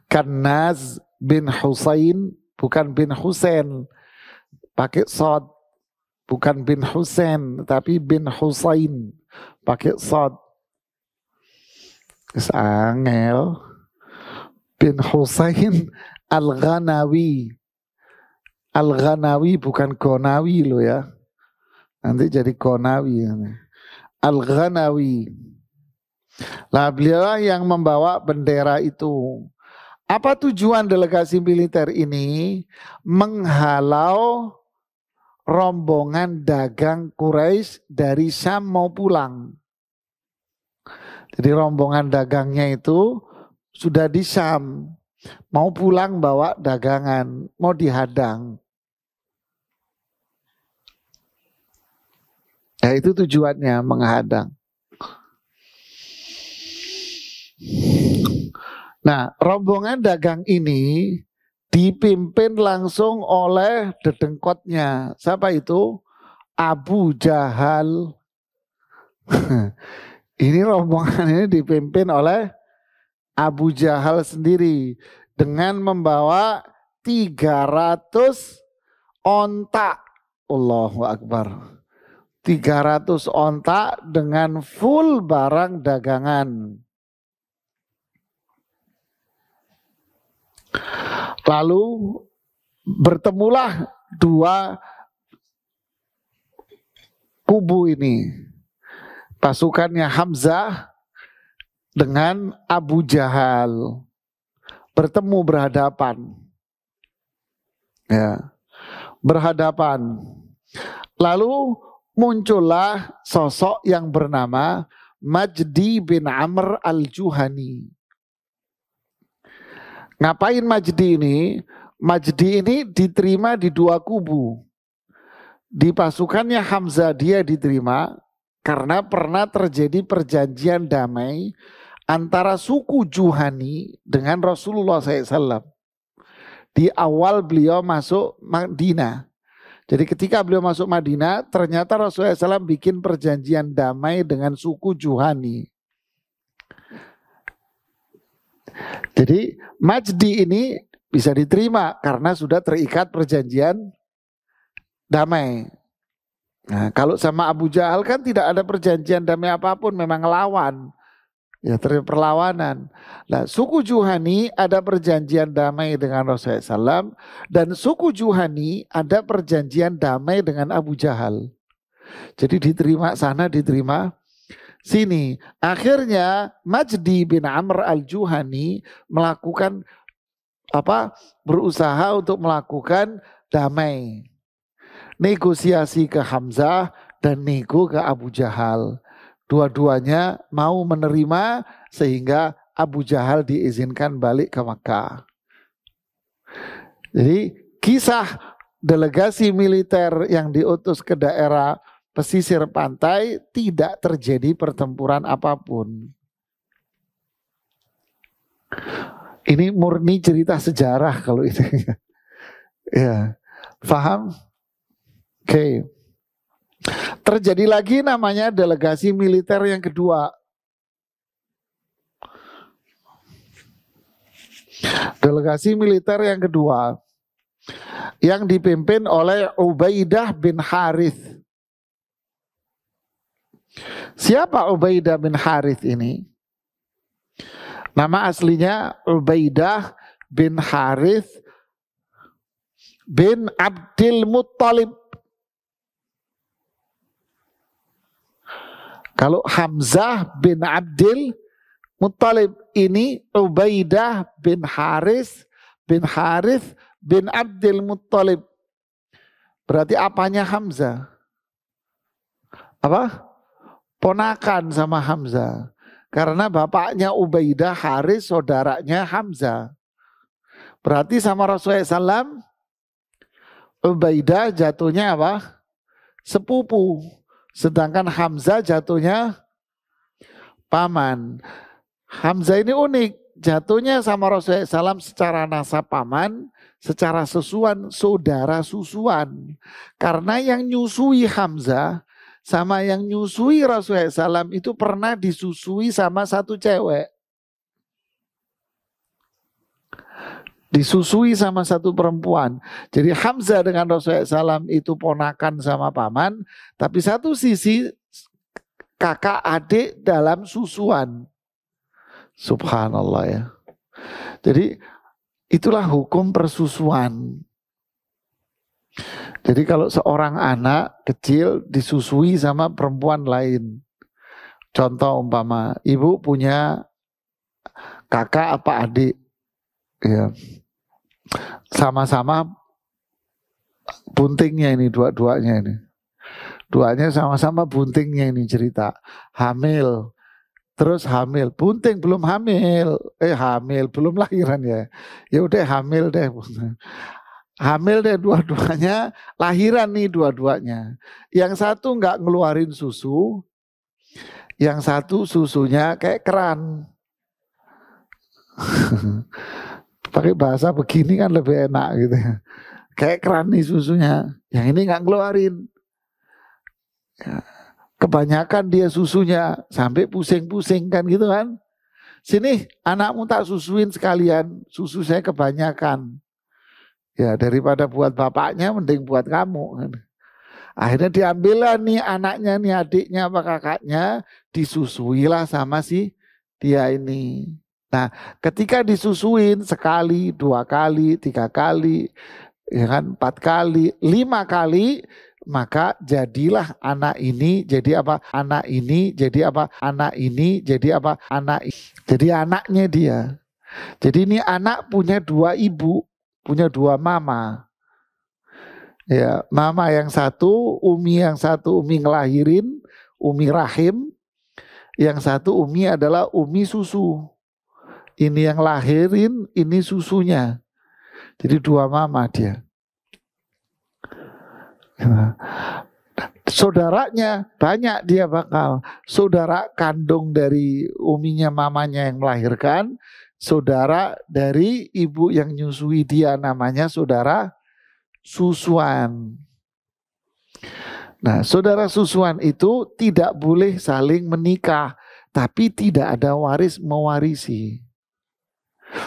Kannaz bin Husain, bukan bin Husain. Pakai sod. Bukan bin Husain, tapi bin Husain. Pakai sod. Angel. Bin Husain Al-Ghanawi. Al-Ghanawi bukan Gonawi loh ya. Nanti jadi Gonawi. Al-Ghanawi. Nah, beliau yang membawa bendera itu. Apa tujuan delegasi militer ini? Menghalau rombongan dagang Quraisy dari Syam mau pulang. Jadi rombongan dagangnya itu sudah di Syam. Mau pulang bawa dagangan, mau dihadang. Ya itu tujuannya, menghadang. Nah, rombongan dagang ini dipimpin langsung oleh dedengkotnya. Siapa itu? Abu Jahal. Ini rombongan ini dipimpin oleh Abu Jahal sendiri dengan membawa 300 onta. Allahu Akbar. 300 onta dengan full barang dagangan. Lalu bertemulah dua kubu ini. Pasukannya Hamzah dengan Abu Jahal. Bertemu berhadapan. Ya. Berhadapan. Lalu muncullah sosok yang bernama Majdi bin Amr al-Juhani. Ngapain Majdi ini? Majdi ini diterima di dua kubu. Di pasukannya Hamzah dia diterima karena pernah terjadi perjanjian damai antara suku Juhani dengan Rasulullah SAW. Di awal beliau masuk Madinah. Jadi ketika beliau masuk Madinah, ternyata Rasulullah SAW bikin perjanjian damai dengan suku Juhani. Jadi Majdi ini bisa diterima karena sudah terikat perjanjian damai. Nah, kalau sama Abu Jahal kan tidak ada perjanjian damai apapun, memang lawan. Ya terjadi perlawanan. Nah, suku Juhani ada perjanjian damai dengan Rasulullah SAW, dan suku Juhani ada perjanjian damai dengan Abu Jahal. Jadi diterima sana, diterima sini. Akhirnya Majdi bin Amr al-Juhani berusaha untuk melakukan damai. negosiasi ke Hamzah dan nego ke Abu Jahal. Dua-duanya mau menerima sehingga Abu Jahal diizinkan balik ke Makkah. Jadi kisah delegasi militer yang diutus ke daerah pesisir pantai tidak terjadi pertempuran apapun. Ini murni cerita sejarah kalau itu. Ya, paham? Oke. Terjadi lagi namanya delegasi militer yang kedua. Delegasi militer yang kedua yang dipimpin oleh Ubaidah bin Harith. Siapa Ubaidah bin Harith ini? Nama aslinya Ubaidah bin Harith bin Abdul Muttalib. Kalau Hamzah bin Abdul Muttalib, ini Ubaidah bin Harith bin Abdul Muttalib. Berarti apanya Hamzah? Apa? Ponakan sama Hamzah. Karena bapaknya Ubaidah Harith, saudaranya Hamzah. Berarti sama Rasulullah SAW, Ubaidah jatuhnya apa? Sepupu. Sedangkan Hamzah jatuhnya paman. Hamzah ini unik, jatuhnya sama Rasulullah SAW secara nasab paman, secara susuan saudara susuan. Karena yang nyusui Hamzah sama yang nyusui Rasulullah SAW itu pernah disusui sama satu cewek. Disusui sama satu perempuan. Jadi Hamzah dengan Rasulullah SAW itu ponakan sama paman, tapi satu sisi kakak adik dalam susuan. Subhanallah ya. Jadi itulah hukum persusuan. Jadi kalau seorang anak kecil disusui sama perempuan lain. Contoh umpama ibu punya kakak apa adik. Ya. Sama-sama buntingnya ini dua-duanya ini. Duanya sama-sama buntingnya ini cerita. Hamil. Terus hamil. Bunting belum hamil. Hamil. Belum lahiran ya. Ya udah hamil deh. Hamil deh dua-duanya. Lahiran nih dua-duanya. Yang satu nggak ngeluarin susu. Yang satu susunya kayak keran. Pakai bahasa begini kan lebih enak gitu. Kayak keran nih susunya. Yang ini nggak ngeluarin. Ya. Kebanyakan dia susunya sampai pusing-pusing kan gitu kan. Sini anakmu tak susuin sekalian. Susu saya kebanyakan. Ya daripada buat bapaknya mending buat kamu. Akhirnya diambillah nih anaknya nih adiknya apa kakaknya. Disusuilah sama si dia ini. Nah, ketika disusuin sekali, 2 kali, 3 kali, ya kan, 4 kali, 5 kali, maka jadilah anak ini jadi apa? Anak ini jadi apa? Anak ini jadi apa? Anak ini. Jadi anaknya dia. Jadi ini anak punya 2 ibu, punya 2 mama. Ya, mama yang satu, Umi yang satu, Umi ngelahirin, Umi rahim. Yang satu Umi adalah Umi susu. Ini yang lahirin, ini susunya. Jadi 2 mama dia. Saudaranya banyak dia bakal. Saudara kandung dari uminya mamanya yang melahirkan. Saudara dari ibu yang nyusui dia namanya saudara susuan. Nah, saudara susuan itu tidak boleh saling menikah. Tapi tidak ada waris mewarisi.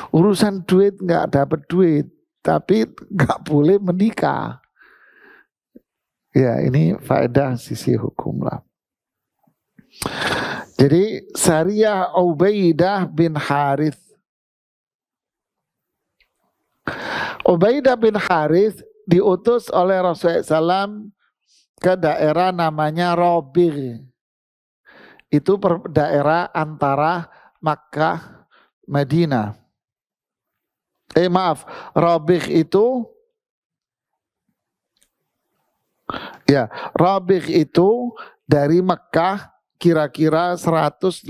Urusan duit nggak dapat duit, tapi nggak boleh menikah. Ya ini faedah sisi hukum lah. Jadi Sariyah Ubaidah bin Harith. Ubaidah bin Harith diutus oleh Rasulullah SAW ke daerah namanya Rabigh. Itu daerah antara Makkah, Madinah. Rabigh itu Ya, Rabigh itu dari Mekah kira-kira 183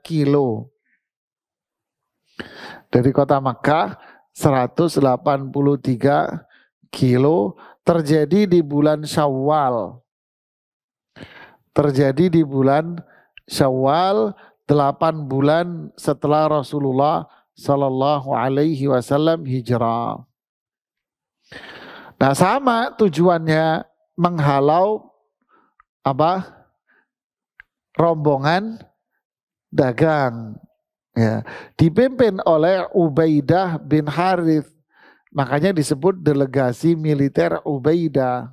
kilo. Dari kota Mekah 183 kilo, terjadi di bulan Syawal. Terjadi di bulan Syawal, 8 bulan setelah Rasulullah Sallallahu Alaihi Wasallam hijrah. Nah, sama tujuannya menghalau apa? Rombongan dagang. Ya, dipimpin oleh Ubaidah bin Harith. Makanya disebut delegasi militer Ubaidah.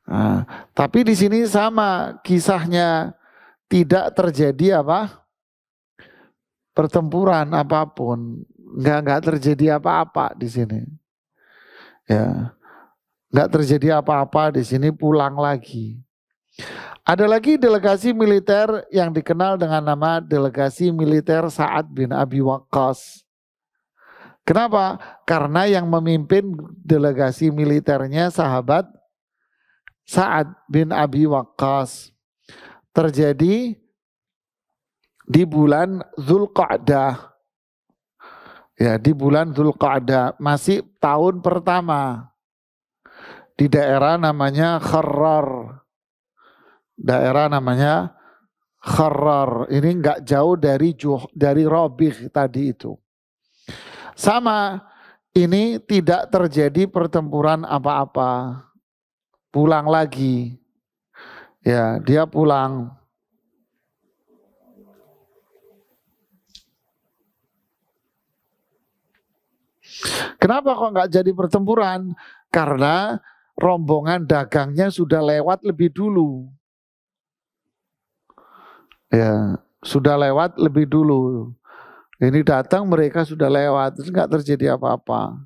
Nah, tapi di sini sama kisahnya, tidak terjadi apa? Pertempuran apapun, nggak terjadi apa-apa di sini. Ya, nggak terjadi apa-apa di sini, pulang lagi. Ada lagi delegasi militer yang dikenal dengan nama delegasi militer Sa'ad bin Abi Waqqas. Kenapa? Karena yang memimpin delegasi militernya sahabat Sa'ad bin Abi Waqqas. Terjadi di bulan Dzulqa'dah. Ya, di bulan Dzulqa'dah, masih tahun pertama. Di daerah namanya Kharrar. Daerah namanya Kharrar. Ini enggak jauh dari Rabigh tadi itu. Sama, ini tidak terjadi pertempuran apa-apa. Pulang lagi. Ya, dia pulang. Kenapa kok nggak jadi pertempuran? Karena rombongan dagangnya sudah lewat lebih dulu. Ya, sudah lewat lebih dulu. Ini datang, mereka sudah lewat, terus nggak terjadi apa-apa.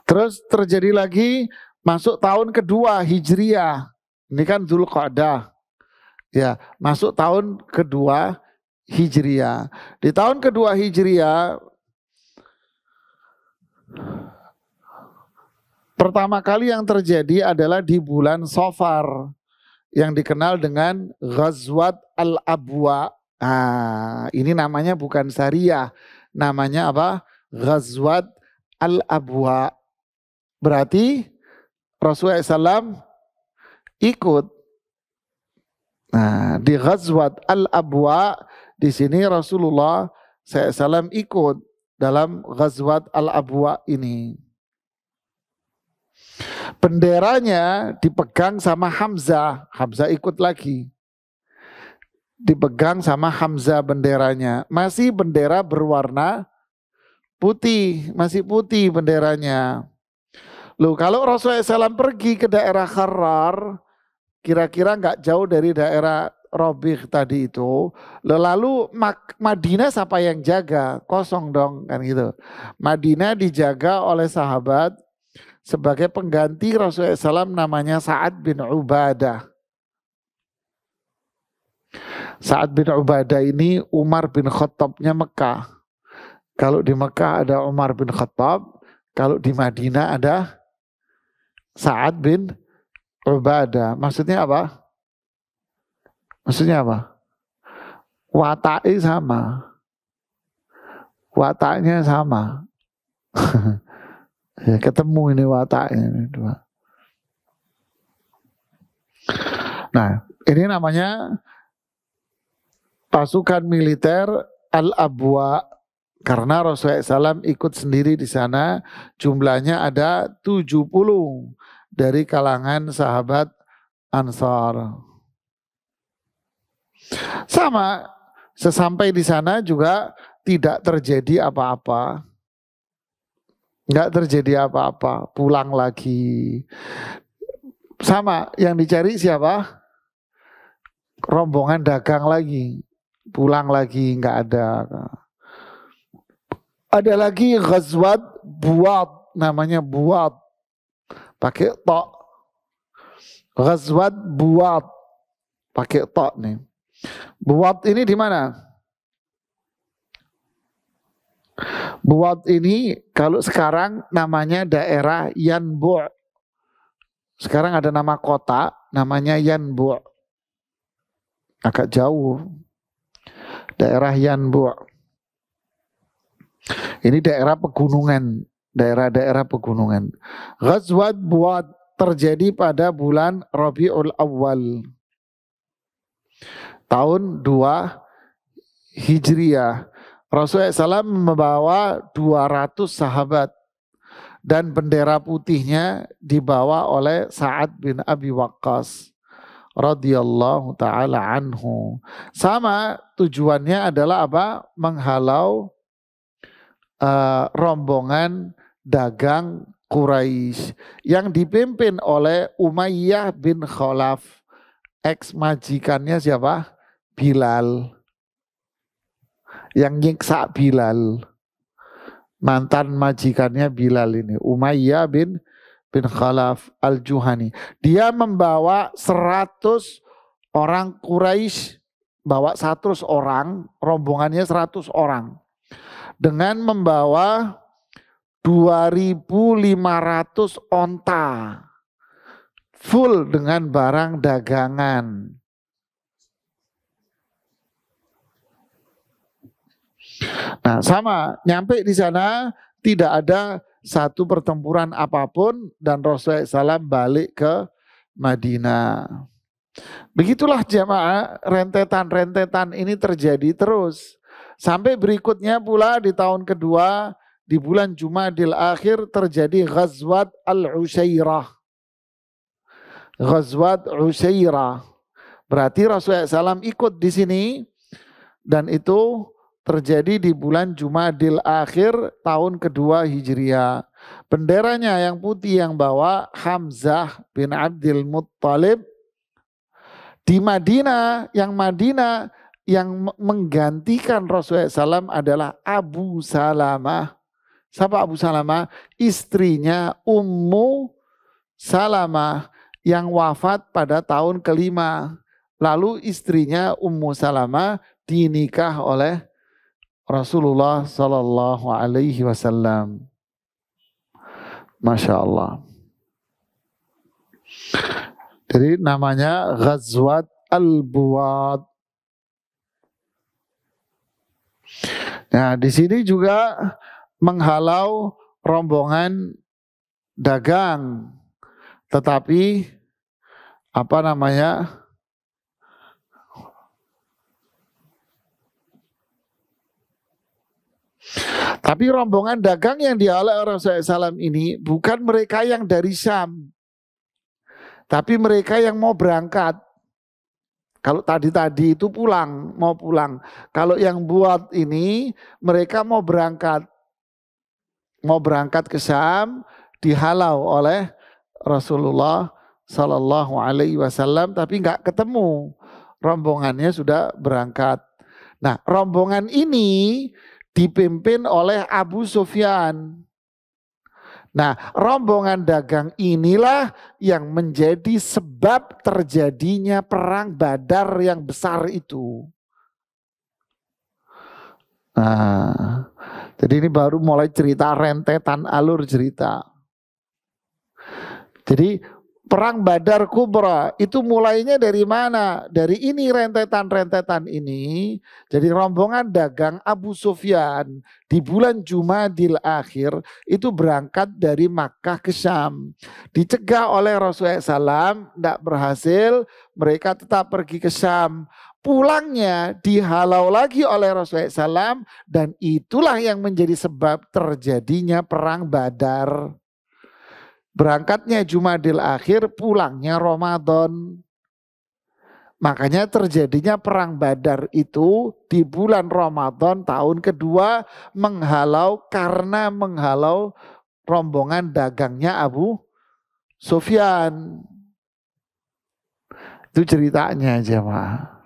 Terus terjadi lagi masuk tahun kedua Hijriah. Ini kan Dzulqa'dah. Ya, masuk tahun kedua Hijriah. Di tahun kedua Hijriah, pertama kali yang terjadi adalah di bulan Safar, yang dikenal dengan Ghazwat Al-Abwa. Nah, ini namanya bukan Sariyah, namanya apa? Ghazwat Al-Abwa. Berarti Rasulullah SAW ikut. Nah, di Ghazwat Al-Abwa, di sini Rasulullah SAW ikut dalam Ghazwat Al-Abwa ini. Benderanya dipegang sama Hamzah. Hamzah ikut lagi. Dipegang sama Hamzah benderanya. Masih bendera berwarna putih. Masih putih benderanya. Loh, kalau Rasulullah SAW pergi ke daerah Kharrar, kira-kira nggak jauh dari daerah Rabigh tadi itu, lalu Madinah siapa yang jaga? Kosong dong kan gitu. Madinah dijaga oleh sahabat sebagai pengganti Rasulullah SAW, namanya Sa'ad bin Ubadah. Sa'ad bin Ubadah ini Umar bin Khattabnya Mekah. Kalau di Mekah ada Umar bin Khattab, kalau di Madinah ada Sa'ad bin Ubadah. Maksudnya apa? Maksudnya apa? Wataknya sama. Wataknya sama. Ya, ketemu ini wataknya. Nah, ini namanya pasukan militer Al-Abwa. Karena Rasulullah SAW ikut sendiri di sana. Jumlahnya ada 70 dari kalangan sahabat Ansar. Sama, sesampai di sana juga tidak terjadi apa-apa. Enggak terjadi apa-apa, pulang lagi. Sama, yang dicari siapa? Rombongan dagang lagi, pulang lagi, enggak ada. Ada lagi Ghazwat Buat, namanya Buat, pakai tok. Ghazwat Buat, pakai tok nih. Buat ini di mana? Buat ini kalau sekarang namanya daerah Yanbu'. Sekarang ada nama kota namanya Yanbu'. Agak jauh. Daerah Yanbu'. Ini daerah pegunungan. Daerah-daerah pegunungan. Ghazwat Buat terjadi pada bulan Rabiul Awal. Tahun 2 Hijriah. Rasulullah SAW membawa 200 sahabat. Dan bendera putihnya dibawa oleh Sa'ad bin Abi Waqqas radhiyallahu ta'ala anhu. Sama tujuannya adalah apa? Menghalau rombongan dagang Quraisy yang dipimpin oleh Umayyah bin Khalaf, ex majikannya siapa? Bilal, yang nyiksa Bilal, mantan majikannya Bilal ini, Umayyah bin Khalaf al-Juhani. Dia membawa 100 orang Quraisy, bawa 100 orang, rombongannya 100 orang. Dengan membawa 2.500 onta full dengan barang dagangan. Nah, sama nyampe di sana tidak ada satu pertempuran apapun dan Rasulullah SAW balik ke Madinah. Begitulah jamaah, rentetan-rentetan ini terjadi terus. Sampai berikutnya pula di tahun kedua, di bulan Jumadil Akhir terjadi Ghazwat Al-Usyairah. Ghazwat Usyairah. Berarti Rasulullah SAW ikut di sini dan itu terjadi di bulan Jumadil Akhir tahun kedua Hijriah. Benderanya yang putih yang bawa Hamzah bin Abdul Muttalib. Di Madinah yang menggantikan Rasulullah SAW adalah Abu Salamah. Siapa Abu Salamah? Istrinya Ummu Salamah yang wafat pada tahun kelima. Lalu istrinya Ummu Salamah dinikah oleh Rasulullah Sallallahu Alaihi Wasallam. Masya Allah. Jadi namanya Ghazwat Al-Buwad. Nah, di sini juga menghalau rombongan dagang, tetapi apa namanya? Tapi rombongan dagang yang dihalau oleh Rasulullah SAW ini bukan mereka yang dari Syam, tapi mereka yang mau berangkat. Kalau tadi itu mau pulang. Kalau yang buat ini mereka mau berangkat ke Syam, dihalau oleh Rasulullah Sallallahu Alaihi Wasallam, tapi nggak ketemu. Rombongannya sudah berangkat. Nah, rombongan ini dipimpin oleh Abu Sufyan. Nah, rombongan dagang inilah yang menjadi sebab terjadinya perang Badar yang besar itu. Nah, jadi ini baru mulai cerita rentetan alur cerita. Jadi perang Badar Kubra itu mulainya dari mana? Dari ini rentetan-rentetan ini. Jadi rombongan dagang Abu Sufyan di bulan Jumadil Akhir itu berangkat dari Makkah ke Syam. Dicegah oleh Rasulullah SAW, tidak berhasil, mereka tetap pergi ke Syam. Pulangnya dihalau lagi oleh Rasulullah SAW dan itulah yang menjadi sebab terjadinya perang Badar. Berangkatnya Jumadil Akhir, pulangnya Ramadan. Makanya terjadinya perang Badar itu di bulan Ramadan tahun kedua karena menghalau rombongan dagangnya Abu Sufyan. Itu ceritanya jemaah.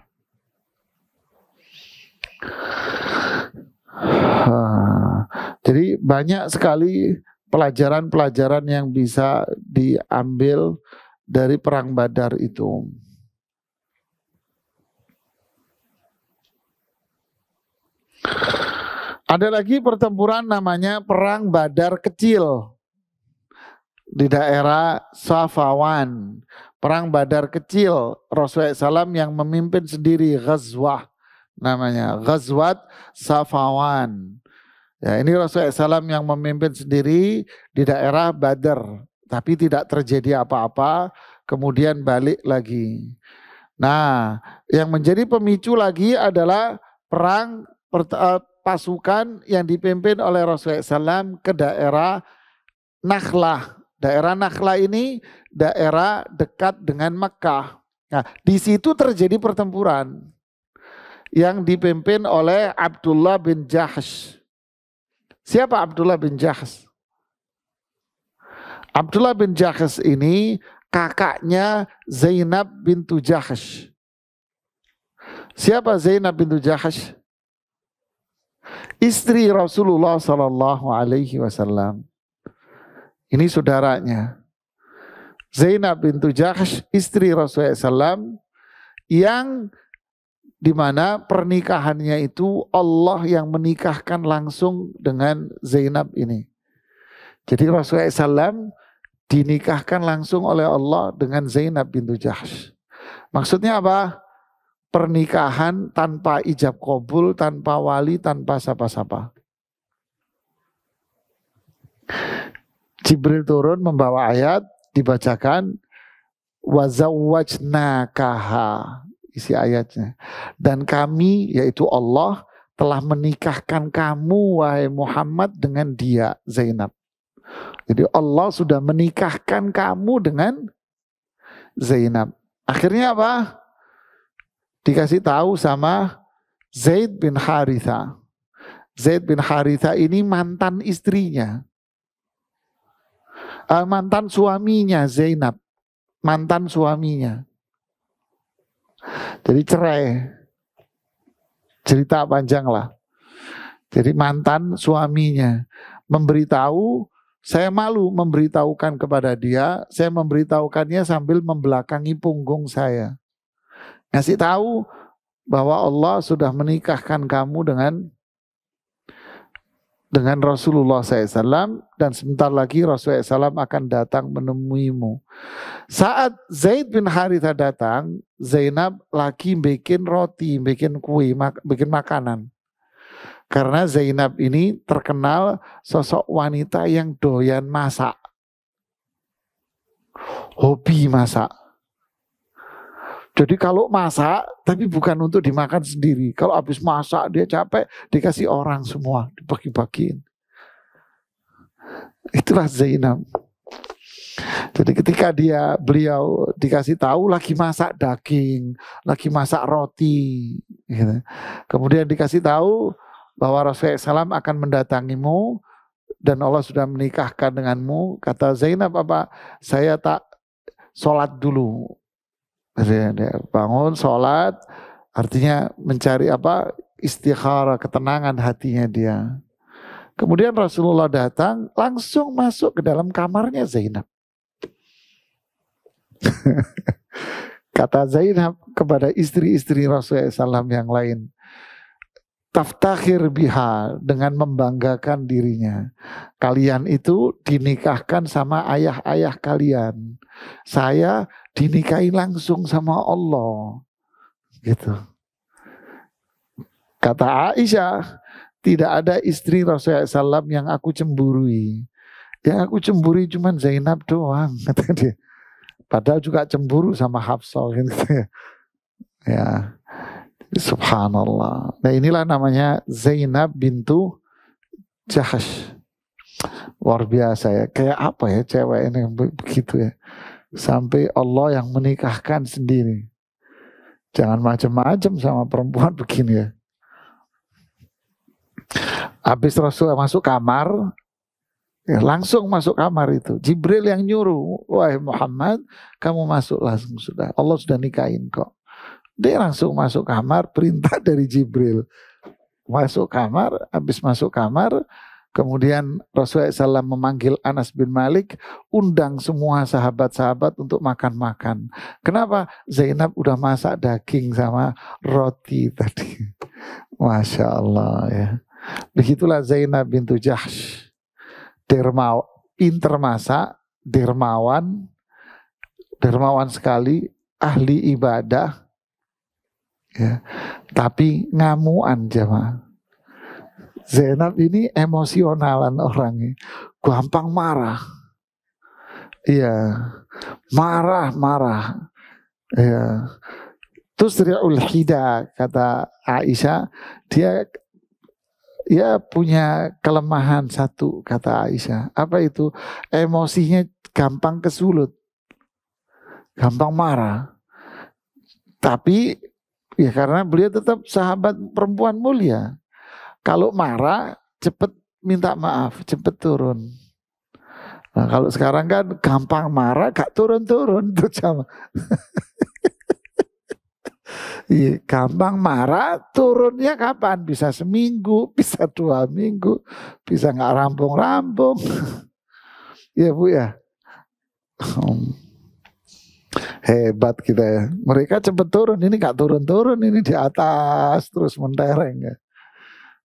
Jadi banyak sekali pelajaran-pelajaran yang bisa diambil dari perang Badar itu. Ada lagi pertempuran namanya Perang Badar Kecil di daerah Safawan. Perang Badar Kecil, Rasulullah SAW yang memimpin sendiri, ghazwah namanya, Ghazwat Safawan. Ya, ini Rasulullah SAW yang memimpin sendiri di daerah Badar, tapi tidak terjadi apa-apa, kemudian balik lagi. Nah, yang menjadi pemicu lagi adalah perang pasukan yang dipimpin oleh Rasulullah SAW ke daerah Nakhlah. Daerah Nakhlah ini daerah dekat dengan Mekah. Nah, di situ terjadi pertempuran yang dipimpin oleh Abdullah bin Jahsh. Siapa Abdullah bin Jahsh? Abdullah bin Jahsh ini kakaknya Zainab bintu Jahsh. Siapa Zainab bintu Jahsh? Istri Rasulullah Sallallahu Alaihi Wasallam. Ini saudaranya. Zainab bintu Jahsh, istri Rasulullah SAW, yang dimana pernikahannya itu Allah yang menikahkan langsung dengan Zainab ini. Jadi Rasulullah SAW dinikahkan langsung oleh Allah dengan Zainab bintu Jahsh. Maksudnya apa? Pernikahan tanpa ijab qabul, tanpa wali, tanpa sapa-sapa. Jibril turun membawa ayat, dibacakan wazawwajnakaha, isi ayatnya. Dan kami, yaitu Allah, telah menikahkan kamu wahai Muhammad dengan dia, Zainab. Jadi Allah sudah menikahkan kamu dengan Zainab. Akhirnya apa? Dikasih tahu sama Zaid bin Haritha. Zaid bin Haritha ini mantan istrinya. Mantan suaminya Zainab, mantan suaminya. Jadi cerai, cerita panjang lah. Jadi mantan suaminya memberitahu, saya malu memberitahukan kepada dia, saya memberitahukannya sambil membelakangi punggung saya. Ngasih tahu bahwa Allah sudah menikahkan kamu dengan Rasulullah SAW, dan sebentar lagi Rasulullah SAW akan datang menemuimu. Saat Zaid bin Haritha datang, Zainab lagi bikin roti, bikin kue, bikin makanan. Karena Zainab ini terkenal sosok wanita yang doyan masak. Hobi masak. Jadi kalau masak, tapi bukan untuk dimakan sendiri. Kalau habis masak dia capek, dikasih orang semua, dibagi-bagiin. Itulah Zainab. Jadi ketika beliau dikasih tahu lagi masak daging, lagi masak roti, gitu. Kemudian dikasih tahu bahwa Rasulullah SAW akan mendatangimu dan Allah sudah menikahkan denganmu. Kata Zainab apa? Saya tak sholat dulu. Dia bangun sholat, artinya mencari apa? Istikharah, ketenangan hatinya dia. Kemudian Rasulullah datang, langsung masuk ke dalam kamarnya Zainab. Kata Zainab kepada istri-istri Rasulullah SAW yang lain, taftakhir biha, dengan membanggakan dirinya. Kalian itu dinikahkan sama ayah-ayah kalian. Saya dinikahi langsung sama Allah. Gitu. Kata Aisyah, tidak ada istri Rasulullah SAW yang aku cemburui. Yang aku cemburi cuma Zainab doang, kata dia. Padahal juga cemburu sama Hafsah gitu ya. Ya. Subhanallah. Nah inilah namanya Zainab bintu Jahsh. Luar biasa ya. Kayak apa ya cewek ini begitu ya. Sampai Allah yang menikahkan sendiri. Jangan macam-macam sama perempuan begini ya. Habis Rasulullah masuk kamar, ya langsung masuk kamar itu. Jibril yang nyuruh, wahai Muhammad, kamu masuk langsung sudah. Allah sudah nikahin kok. Dia langsung masuk kamar, perintah dari Jibril. Masuk kamar, habis masuk kamar, kemudian Rasulullah SAW memanggil Anas bin Malik, undang semua sahabat-sahabat untuk makan-makan. Kenapa? Zainab udah masak daging sama roti tadi. Masya Allah ya. Begitulah Zainab bintu Jahsh. Pinter masak, dermawan sekali, ahli ibadah, ya, tapi ngamuan jemaah. Zainab ini emosionalan orangnya, gampang marah. Iya, marah. Ya. Tusri'ul hida, kata Aisyah, dia punya kelemahan satu, kata Aisyah. Apa itu? Emosinya gampang kesulut, gampang marah. Tapi ya karena beliau tetap sahabat perempuan mulia. Kalau marah cepet minta maaf, cepet turun. Nah, kalau sekarang kan gampang marah gak turun-turun tuh sama. Iya, gampang marah, turunnya kapan? Bisa seminggu, bisa 2 minggu, bisa nggak rampung-rampung. Iya Bu ya. Hebat kita ya. Mereka cepet turun, ini nggak turun-turun, ini di atas terus mentereng ya.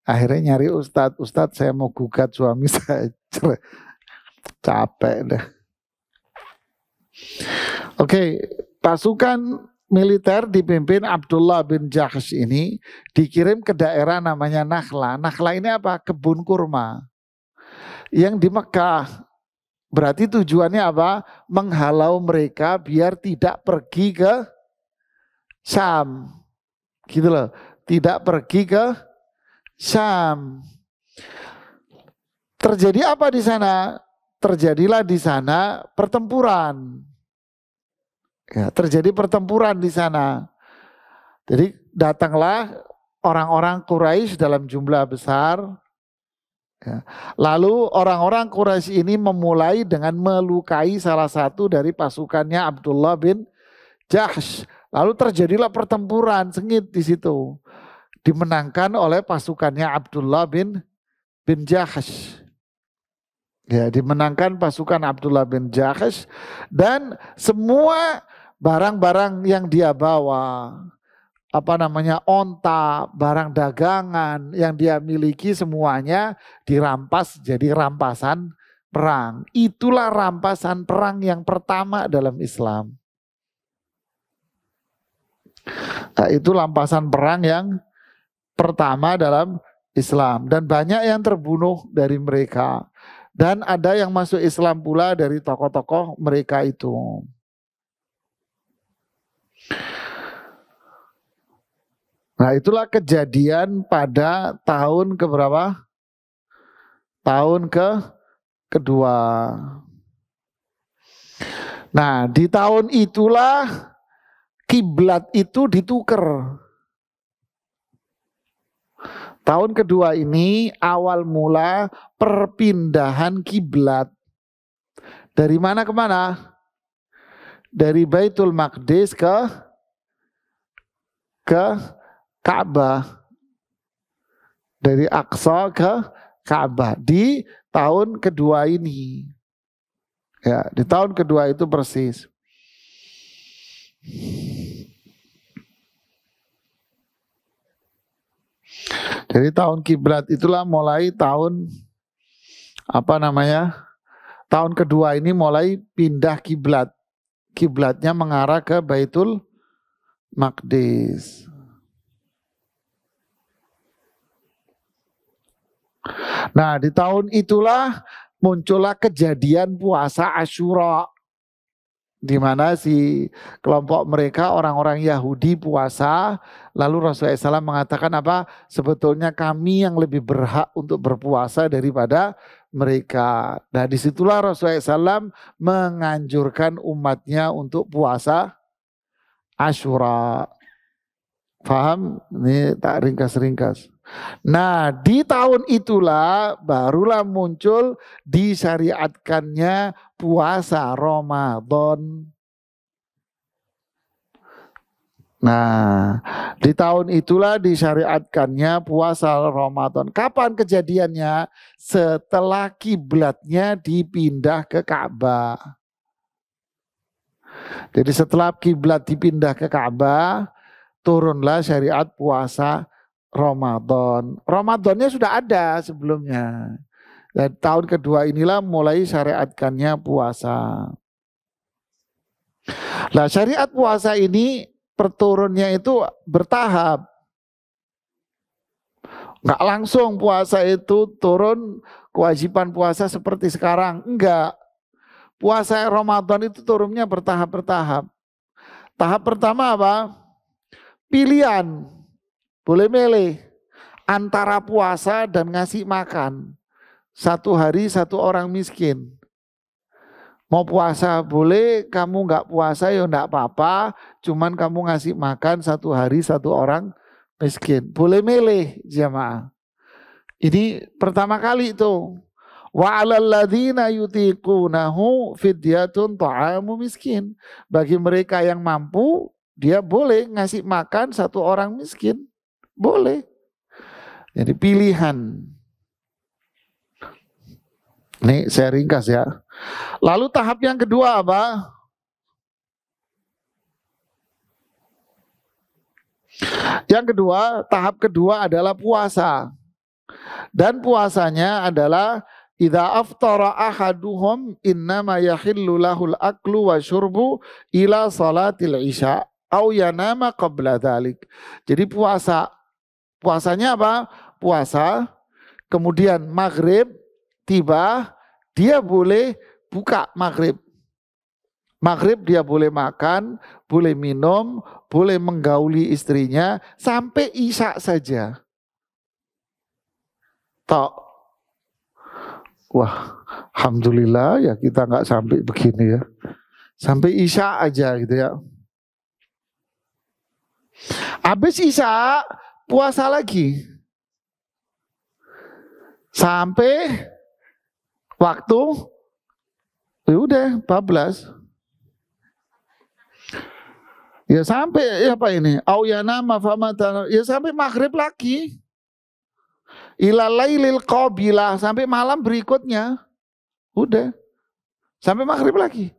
Akhirnya nyari Ustadz saya mau gugat suami saya. Capek deh. Oke, pasukan militer dipimpin Abdullah bin Jahsh ini dikirim ke daerah namanya Nakhla. Nakhla ini apa? Kebun kurma. Yang di Mekah. Berarti tujuannya apa? Menghalau mereka biar tidak pergi ke Syam. Gitu loh. Tidak pergi ke Syam. Terjadi apa di sana? Terjadilah di sana pertempuran. Ya, terjadi pertempuran di sana. Jadi datanglah orang-orang Quraisy dalam jumlah besar. Ya. Lalu orang-orang Quraisy ini memulai dengan melukai salah satu dari pasukannya Abdullah bin Jahsh. Lalu terjadilah pertempuran sengit di situ. Dimenangkan oleh pasukannya Abdullah bin Jahsh. Ya, dimenangkan pasukan Abdullah bin Jahsh dan semua barang-barang yang dia bawa, onta, barang dagangan yang dia miliki semuanya dirampas jadi rampasan perang. Itulah rampasan perang yang pertama dalam Islam. Nah, itu rampasan perang yang pertama dalam Islam dan banyak yang terbunuh dari mereka dan ada yang masuk Islam pula dari tokoh-tokoh mereka itu. Nah, itulah kejadian pada tahun keberapa? Tahun kedua. Nah, di tahun itulah kiblat itu ditukar. Tahun kedua ini awal mula perpindahan kiblat. Dari mana ke mana? Dari Baitul Maqdis ke Ka'bah. Dari Aqsa ke Ka'bah di tahun kedua ini. Ya, di tahun kedua itu persis. Jadi tahun kiblat itulah mulai tahun tahun kedua ini mulai pindah kiblat. Kiblatnya mengarah ke Baitul Maqdis. Nah, di tahun itulah muncullah kejadian puasa Asyura, di mana si kelompok mereka orang-orang Yahudi puasa, lalu Rasulullah SAW mengatakan apa? Sebetulnya kami yang lebih berhak untuk berpuasa daripada mereka. Nah, disitulah Rasulullah SAW menganjurkan umatnya untuk puasa Asyura. Paham? Ini tak ringkas-ringkas. Nah, di tahun itulah barulah muncul disyariatkannya puasa Ramadan. Nah, di tahun itulah disyariatkannya puasa Ramadan. Kapan kejadiannya? Setelah kiblatnya dipindah ke Ka'bah. Jadi setelah kiblat dipindah ke Ka'bah, turunlah syariat puasa Ramadan. Ramadannya sudah ada sebelumnya. Dan tahun kedua inilah mulai syariatkannya puasa. Nah, syariat puasa ini perturunnya itu bertahap. Enggak langsung puasa itu turun kewajiban puasa seperti sekarang. Enggak. Puasa Ramadan itu turunnya bertahap-bertahap. Tahap pertama apa? Pilihan. Boleh milih antara puasa dan ngasih makan. Satu hari satu orang miskin. Mau puasa boleh, kamu nggak puasa ya nggak apa-apa. Cuman kamu ngasih makan satu hari satu orang miskin. Boleh milih jamaah. Ini pertama kali itu. Wa 'alal ladzina yutiqunahu fidyatun ta'amu miskin. Bagi mereka yang mampu, dia boleh ngasih makan satu orang miskin. Boleh. Jadi pilihan. Ini saya ringkas ya. Lalu tahap yang kedua apa? Yang kedua, tahap kedua adalah puasa. Dan puasanya adalah idza aftara ahaduhum innama yahillu lahul aklu wa syurbu ila salatil isya au yanama qabla dzalik. Jadi puasanya apa? Puasa, kemudian maghrib tiba, dia boleh buka maghrib. Maghrib dia boleh makan, boleh minum, boleh menggauli istrinya sampai isya saja. Tok. Wah, alhamdulillah ya kita nggak sampai begini ya. Sampai isya aja gitu ya. Habis isya puasa lagi. Sampai waktu ya udah 14. Ya sampai apa ini? Auyana mafamata. Ya sampai maghrib lagi. Ilalailil qabilah sampai malam berikutnya. Udah. Sampai maghrib lagi.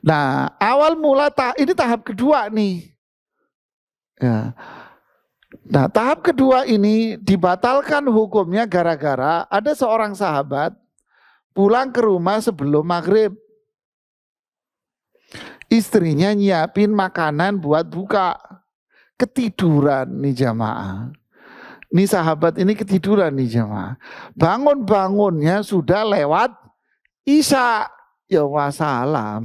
Nah, awal mula ini tahap kedua nih. Ya. Nah, tahap kedua ini dibatalkan hukumnya gara-gara ada seorang sahabat pulang ke rumah sebelum maghrib. Istrinya nyiapin makanan buat buka. Ketiduran nih jamaah. Nih sahabat ini ketiduran nih jamaah. Bangun-bangunnya sudah lewat isya. Ya wassalam.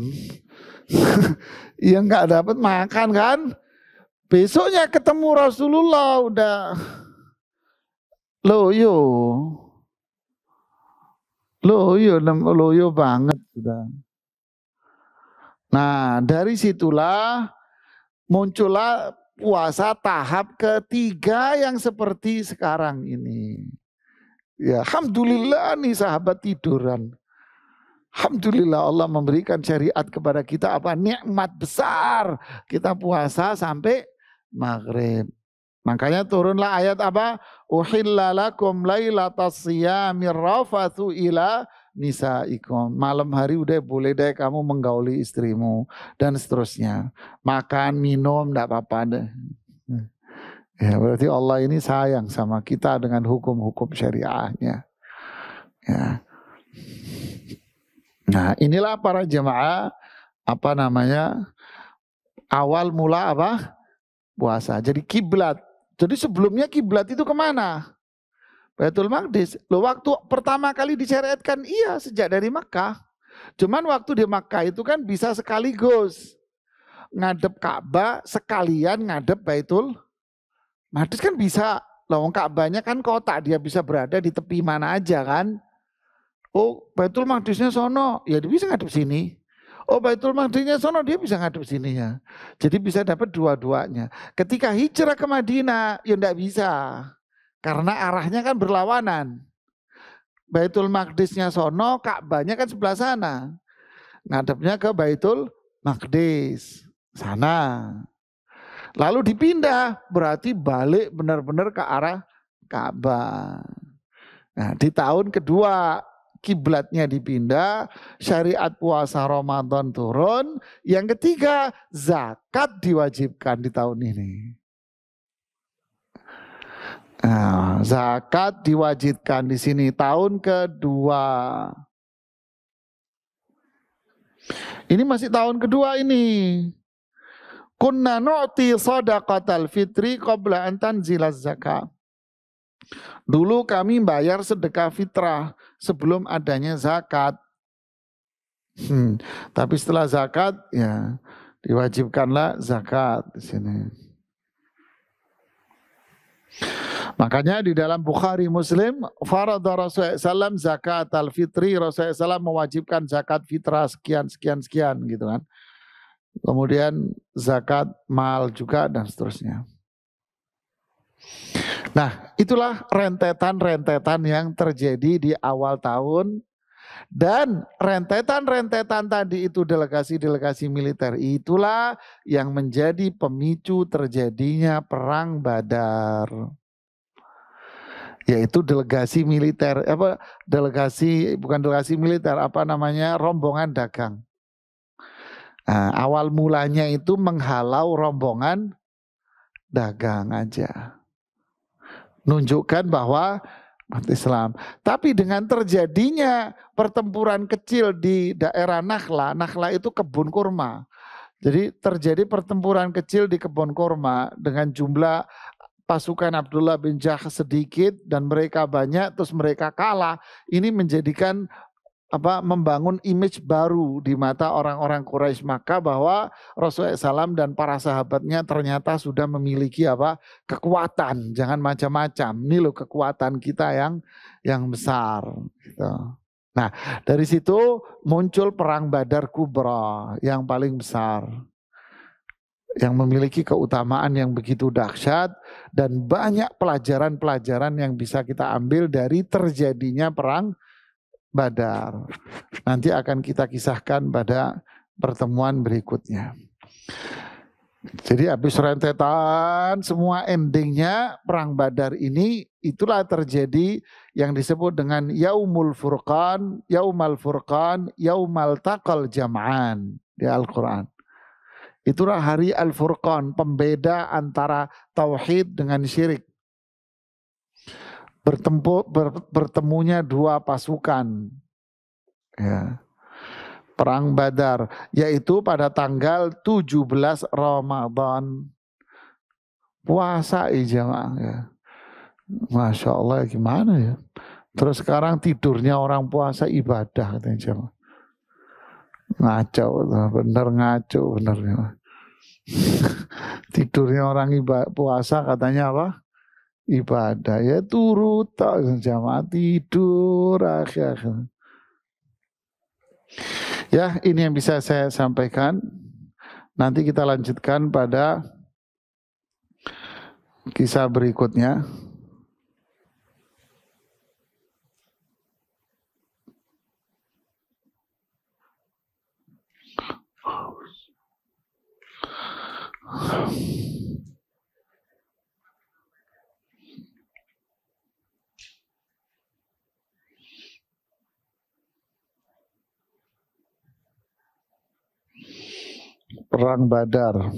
Ya nggak dapat makan kan. Besoknya ketemu Rasulullah udah loyo banget sudah. Nah, dari situlah muncullah puasa tahap ketiga yang seperti sekarang ini. Ya, alhamdulillah nih sahabat tiduran. Alhamdulillah Allah memberikan syariat kepada kita apa nikmat besar. Kita puasa sampai maghrib. Makanya turunlah ayat apa? Uhilla lakum lailatas siyamir rafathu ila nisaikum. Malam hari udah boleh deh kamu menggauli istrimu dan seterusnya. Makan, minum enggak apa-apa deh. Ya, berarti Allah ini sayang sama kita dengan hukum-hukum syariahnya. Ya. Nah, inilah para jemaah awal mula apa? Puasa. Jadi kiblat. Jadi sebelumnya kiblat itu kemana? Baitul Maqdis. Loh, waktu pertama kali disyariatkan iya sejak dari Makkah. Cuman waktu di Makkah itu kan bisa sekaligus ngadep Ka'bah sekalian ngadep Baitul Maqdis kan bisa. Loh, Ka'bahnya kan kota, dia bisa berada di tepi mana aja kan. Oh, Baitul Maqdisnya sono, ya dia bisa ngadep sini. Oh, Baitul Maqdisnya sono, dia bisa ngadep sininya. Jadi bisa dapat dua-duanya. Ketika hijrah ke Madinah, ya enggak bisa. Karena arahnya kan berlawanan. Baitul Maqdisnya sono, Ka'bahnya kan sebelah sana. Ngadepnya ke Baitul Maqdis, sana. Lalu dipindah, berarti balik benar-benar ke arah Ka'bah. Nah, di tahun kedua kiblatnya dipindah, syariat puasa Ramadan turun. Yang ketiga, zakat diwajibkan di tahun ini. Nah, zakat diwajibkan di sini tahun kedua. Ini masih tahun kedua ini. Kunna nu'ti shadaqatal fitri qabla an tanzilaz zakat. Dulu kami bayar sedekah fitrah sebelum adanya zakat. Tapi setelah zakat ya diwajibkanlah zakat di sini. Makanya di dalam Bukhari Muslim, farada Rasulullah SAW zakat al-fitri, Rasulullah SAW mewajibkan zakat fitrah sekian gitu kan. Kemudian zakat mal juga dan seterusnya. Nah, itulah rentetan-rentetan yang terjadi di awal tahun. Dan rentetan-rentetan tadi itu delegasi-delegasi militer itulah yang menjadi pemicu terjadinya perang Badar. Yaitu delegasi militer, bukan delegasi militer, rombongan dagang. Nah, awal mulanya itu menghalau rombongan dagang aja. Nunjukkan bahwa umat Islam. Tapi dengan terjadinya pertempuran kecil di daerah Nakhla, Nakhla itu kebun kurma. Jadi terjadi pertempuran kecil di kebun kurma dengan jumlah pasukan Abdullah bin Jahsh sedikit dan mereka banyak, terus mereka kalah. Ini menjadikan membangun image baru di mata orang-orang Quraisy Makkah bahwa Rasulullah SAW dan para sahabatnya ternyata sudah memiliki kekuatan. Jangan macam-macam. Ini loh kekuatan kita yang besar. Gitu. Nah, dari situ muncul perang Badar Kubra yang paling besar, yang memiliki keutamaan yang begitu dahsyat dan banyak pelajaran-pelajaran yang bisa kita ambil dari terjadinya perang Badar. Nanti akan kita kisahkan pada pertemuan berikutnya. Jadi habis rentetan semua endingnya perang Badar ini, itulah terjadi yang disebut dengan Yaumul Furqan, Yaumal Furqan, Yaumal Taqal Jam'an di Al-Quran. Itulah hari Al-Furqan, pembeda antara tauhid dengan syirik. Bertemunya dua pasukan, ya, perang Badar, yaitu pada tanggal 17 Ramadan, puasa jamaah ya. Masya Allah, gimana ya. Terus sekarang tidurnya orang puasa ibadah katanya jamaah. Ngaco, bener ngaco bener. Tidurnya orang puasa katanya apa? Ibadah, ya turut jamaah tidur akhir. Ya, ini yang bisa saya sampaikan. Nanti kita lanjutkan pada kisah berikutnya. Perang Badar.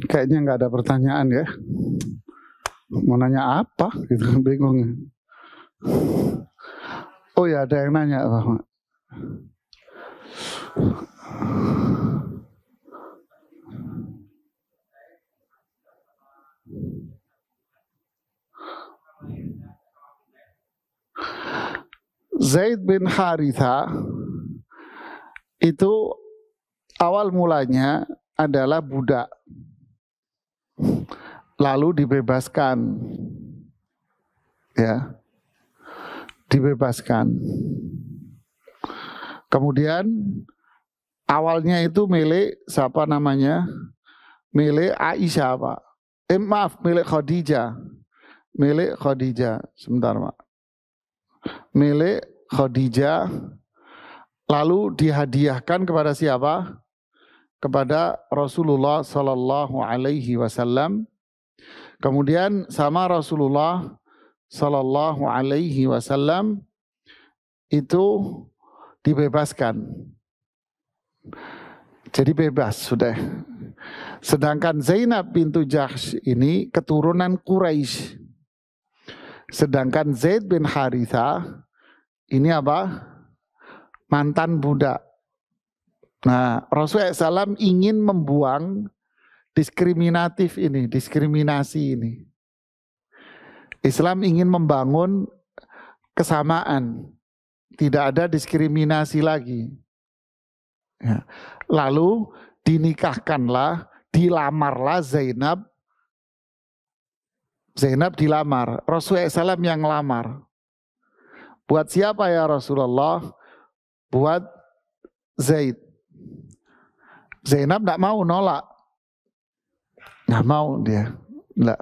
Kayaknya nggak ada pertanyaan ya. Mau nanya apa? Gitu, bingung. Oh ya, ada yang nanya, Pak. Zaid bin Haritha itu awal mulanya adalah budak, lalu dibebaskan, ya, dibebaskan. Kemudian awalnya itu milik siapa namanya? Milik Aisyah, Pak. Milik Khadijah. Milik Khadijah. Sebentar, Pak. Milik Khadijah. Lalu dihadiahkan kepada siapa? Kepada Rasulullah Sallallahu Alaihi Wasallam. Kemudian sama Rasulullah Sallallahu Alaihi Wasallam itu dibebaskan. Jadi bebas sudah. Sedangkan Zainab bintu Jahsh ini keturunan Quraisy. Sedangkan Zaid bin Haritha ini apa? Mantan budak. Nah, Rasulullah SAW ingin membuang diskriminasi ini. Islam ingin membangun kesamaan, tidak ada diskriminasi lagi. Ya. Lalu dinikahkanlah, dilamarlah Zainab. Zainab dilamar, Rasulullah SAW yang lamar. Buat siapa ya Rasulullah? Buat Zaid. Zainab tidak mau, nolak. Nggak mau dia. Nggak.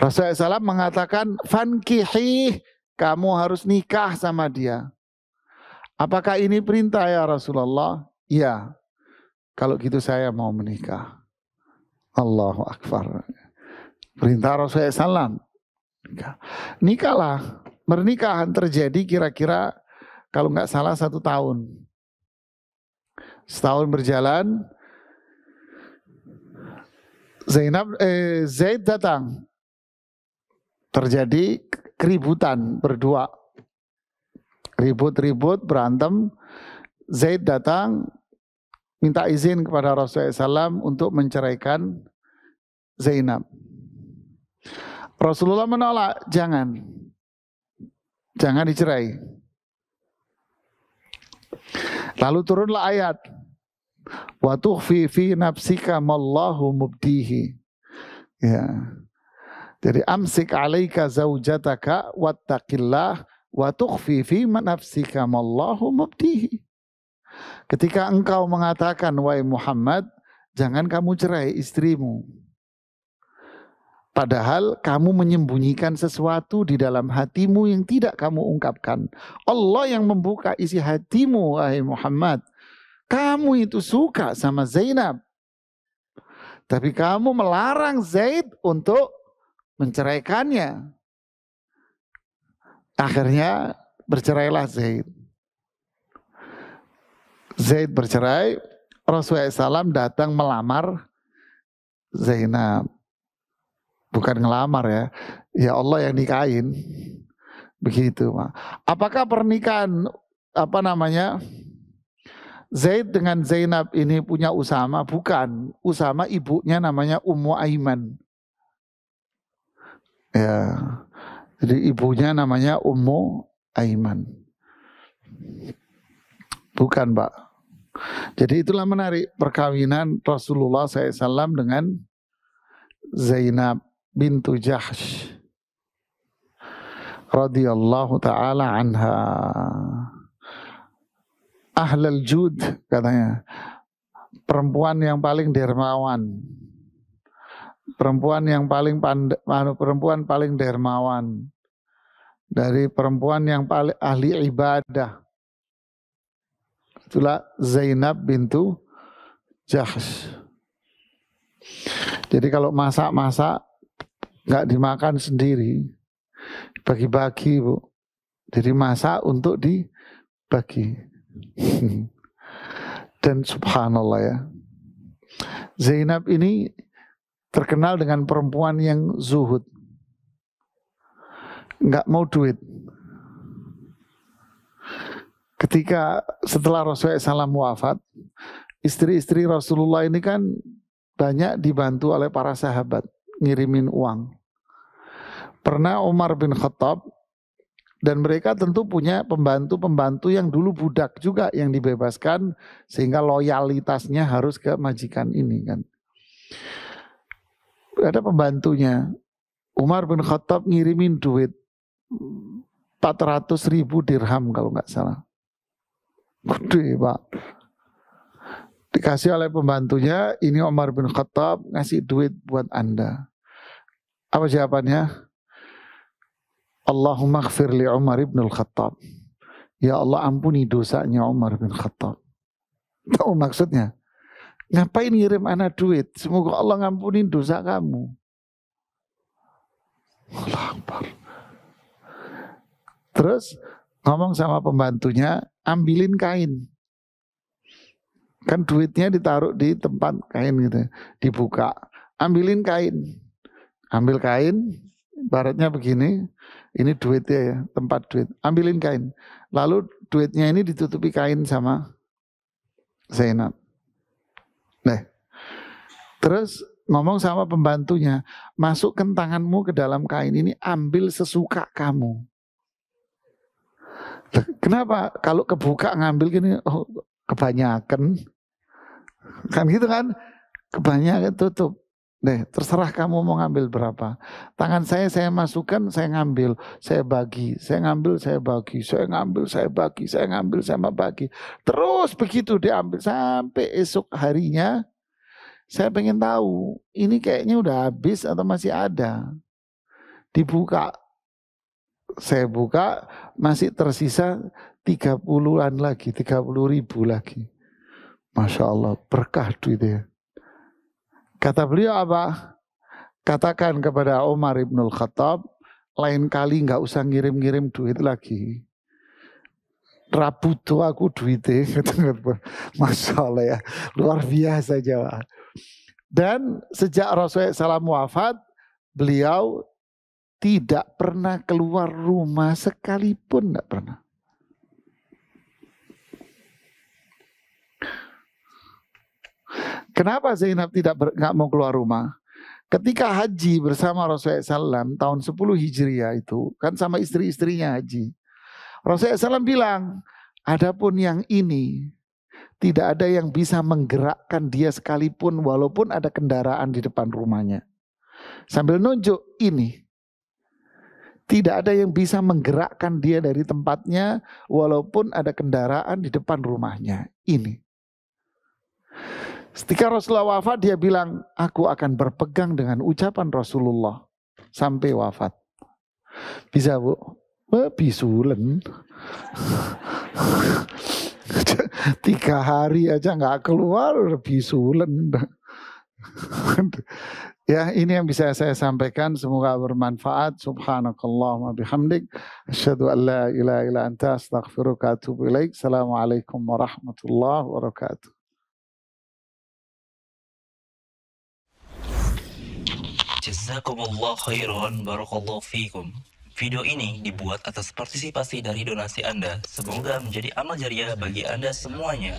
Rasulullah SAW mengatakan, fankihi, kamu harus nikah sama dia. Apakah ini perintah ya Rasulullah? Iya. Kalau gitu saya mau menikah. Allahu Akbar. Perintah Rasulullah SAW. Nikahlah. Pernikahan terjadi kira-kira kalau nggak salah 1 tahun. Setahun berjalan, Zaid datang. Terjadi keributan berdua. Ribut-ribut, berantem. Zaid datang, minta izin kepada Rasulullah SAW untuk menceraikan Zainab. Rasulullah menolak, jangan dicerai. Lalu turunlah ayat, wa tukhfi fi nafsika mallahu mubdihi. Ya. Jadi amsik alaika zaujataka wattaqillah wa tukhfi fi nafsika mallahu mubdihi. Ketika engkau mengatakan, wahai Muhammad, jangan kamu cerai istrimu. Padahal kamu menyembunyikan sesuatu di dalam hatimu yang tidak kamu ungkapkan. Allah yang membuka isi hatimu, wahai Muhammad. Kamu itu suka sama Zainab. Tapi kamu melarang Zaid untuk menceraikannya. Akhirnya bercerailah Zaid. Zaid bercerai, Rasulullah SAW datang melamar Zainab. Bukan ngelamar ya, ya Allah yang nikahin. Begitu. Apakah pernikahan Zaid dengan Zainab ini punya Usama? Bukan. Usama ibunya namanya Ummu Aiman. Ya. Jadi ibunya namanya Ummu Aiman. Bukan, Pak. Jadi itulah menarik perkawinan Rasulullah SAW dengan Zainab bintu Jahsh radhiyallahu ta'ala anha. Ahlul jud katanya, perempuan yang paling dermawan, perempuan yang paling perempuan paling dermawan dari perempuan yang paling ahli ibadah. Itulah Zainab bintu Jahsh. Jadi kalau masak-masak nggak dimakan sendiri, bagi-bagi, Bu. Jadi masak untuk dibagi. Dan subhanallah ya, Zainab ini terkenal dengan perempuan yang zuhud, nggak mau duit. Ketika setelah Rasulullah SAW wafat, istri-istri Rasulullah ini kan banyak dibantu oleh para sahabat, ngirimin uang. Pernah Umar bin Khattab, dan mereka tentu punya pembantu-pembantu yang dulu budak juga yang dibebaskan, sehingga loyalitasnya harus ke majikan ini kan. Ada pembantunya, Umar bin Khattab ngirimin duit 400.000 dirham kalau nggak salah. Gede, Pak. Dikasih oleh pembantunya, ini Umar bin Khattab ngasih duit buat Anda. Apa jawabannya? Allahumma gfir li Umar ibn al-Khattab. Ya Allah ampuni dosanya Umar bin Khattab. Tahu maksudnya? Ngapain ngirim anak duit? Semoga Allah ngampuni dosa kamu. Allah Akbar. Terus ngomong sama pembantunya, ambilin kain. Kan duitnya ditaruh di tempat kain gitu, dibuka. Ambilin kain. Ambil kain, ibaratnya begini, ini duitnya ya, tempat duit. Ambilin kain. Lalu duitnya ini ditutupi kain sama Zainab. Nah, terus ngomong sama pembantunya, masukkan tanganmu ke dalam kain ini, ambil sesuka kamu. Kenapa? Kalau kebuka ngambil gini, oh, kebanyakan. Kan gitu kan? Kebanyakan tutup. Deh, terserah kamu mau ngambil berapa. Tangan saya masukkan, saya ngambil, saya bagi, saya ngambil, saya bagi, saya ngambil, saya bagi, saya ngambil, saya bagi. Terus begitu diambil sampai esok harinya. Saya pengen tahu, ini kayaknya udah habis atau masih ada. Dibuka. Saya buka, masih tersisa 30-an lagi, 30.000 lagi. Masya Allah, berkah duitnya. Kata beliau apa? Katakan kepada Umar ibnul Khattab, lain kali nggak usah ngirim-ngirim duit lagi. Rabuto aku duitnya. Masya Allah ya, luar biasa Jawa. Dan sejak Rasulullah SAW wafat, beliau tidak pernah keluar rumah sekalipun, tidak pernah. Kenapa Zainab nggak mau keluar rumah? Ketika haji bersama Rasulullah SAW tahun 10 Hijriah itu, kan sama istri-istrinya haji. Rasulullah SAW bilang, adapun yang ini, tidak ada yang bisa menggerakkan dia sekalipun walaupun ada kendaraan di depan rumahnya. Sambil nunjuk ini. Tidak ada yang bisa menggerakkan dia dari tempatnya walaupun ada kendaraan di depan rumahnya. Ini. Ketika Rasulullah wafat dia bilang, aku akan berpegang dengan ucapan Rasulullah sampai wafat. Bisa Bu? Bisulen. 3 hari aja nggak keluar udah bisulen. Ya, ini yang bisa saya sampaikan, semoga bermanfaat. Subhanakallahumma bihamdik, asyhadu an la ilaha illa anta, astaghfiruka wa atubu ilaik. Assalamualaikum warahmatullahi wabarakatuh. Jazakumullah khairan, barakallahu fikum. Video ini dibuat atas partisipasi dari donasi Anda. Semoga menjadi amal jariah bagi Anda semuanya.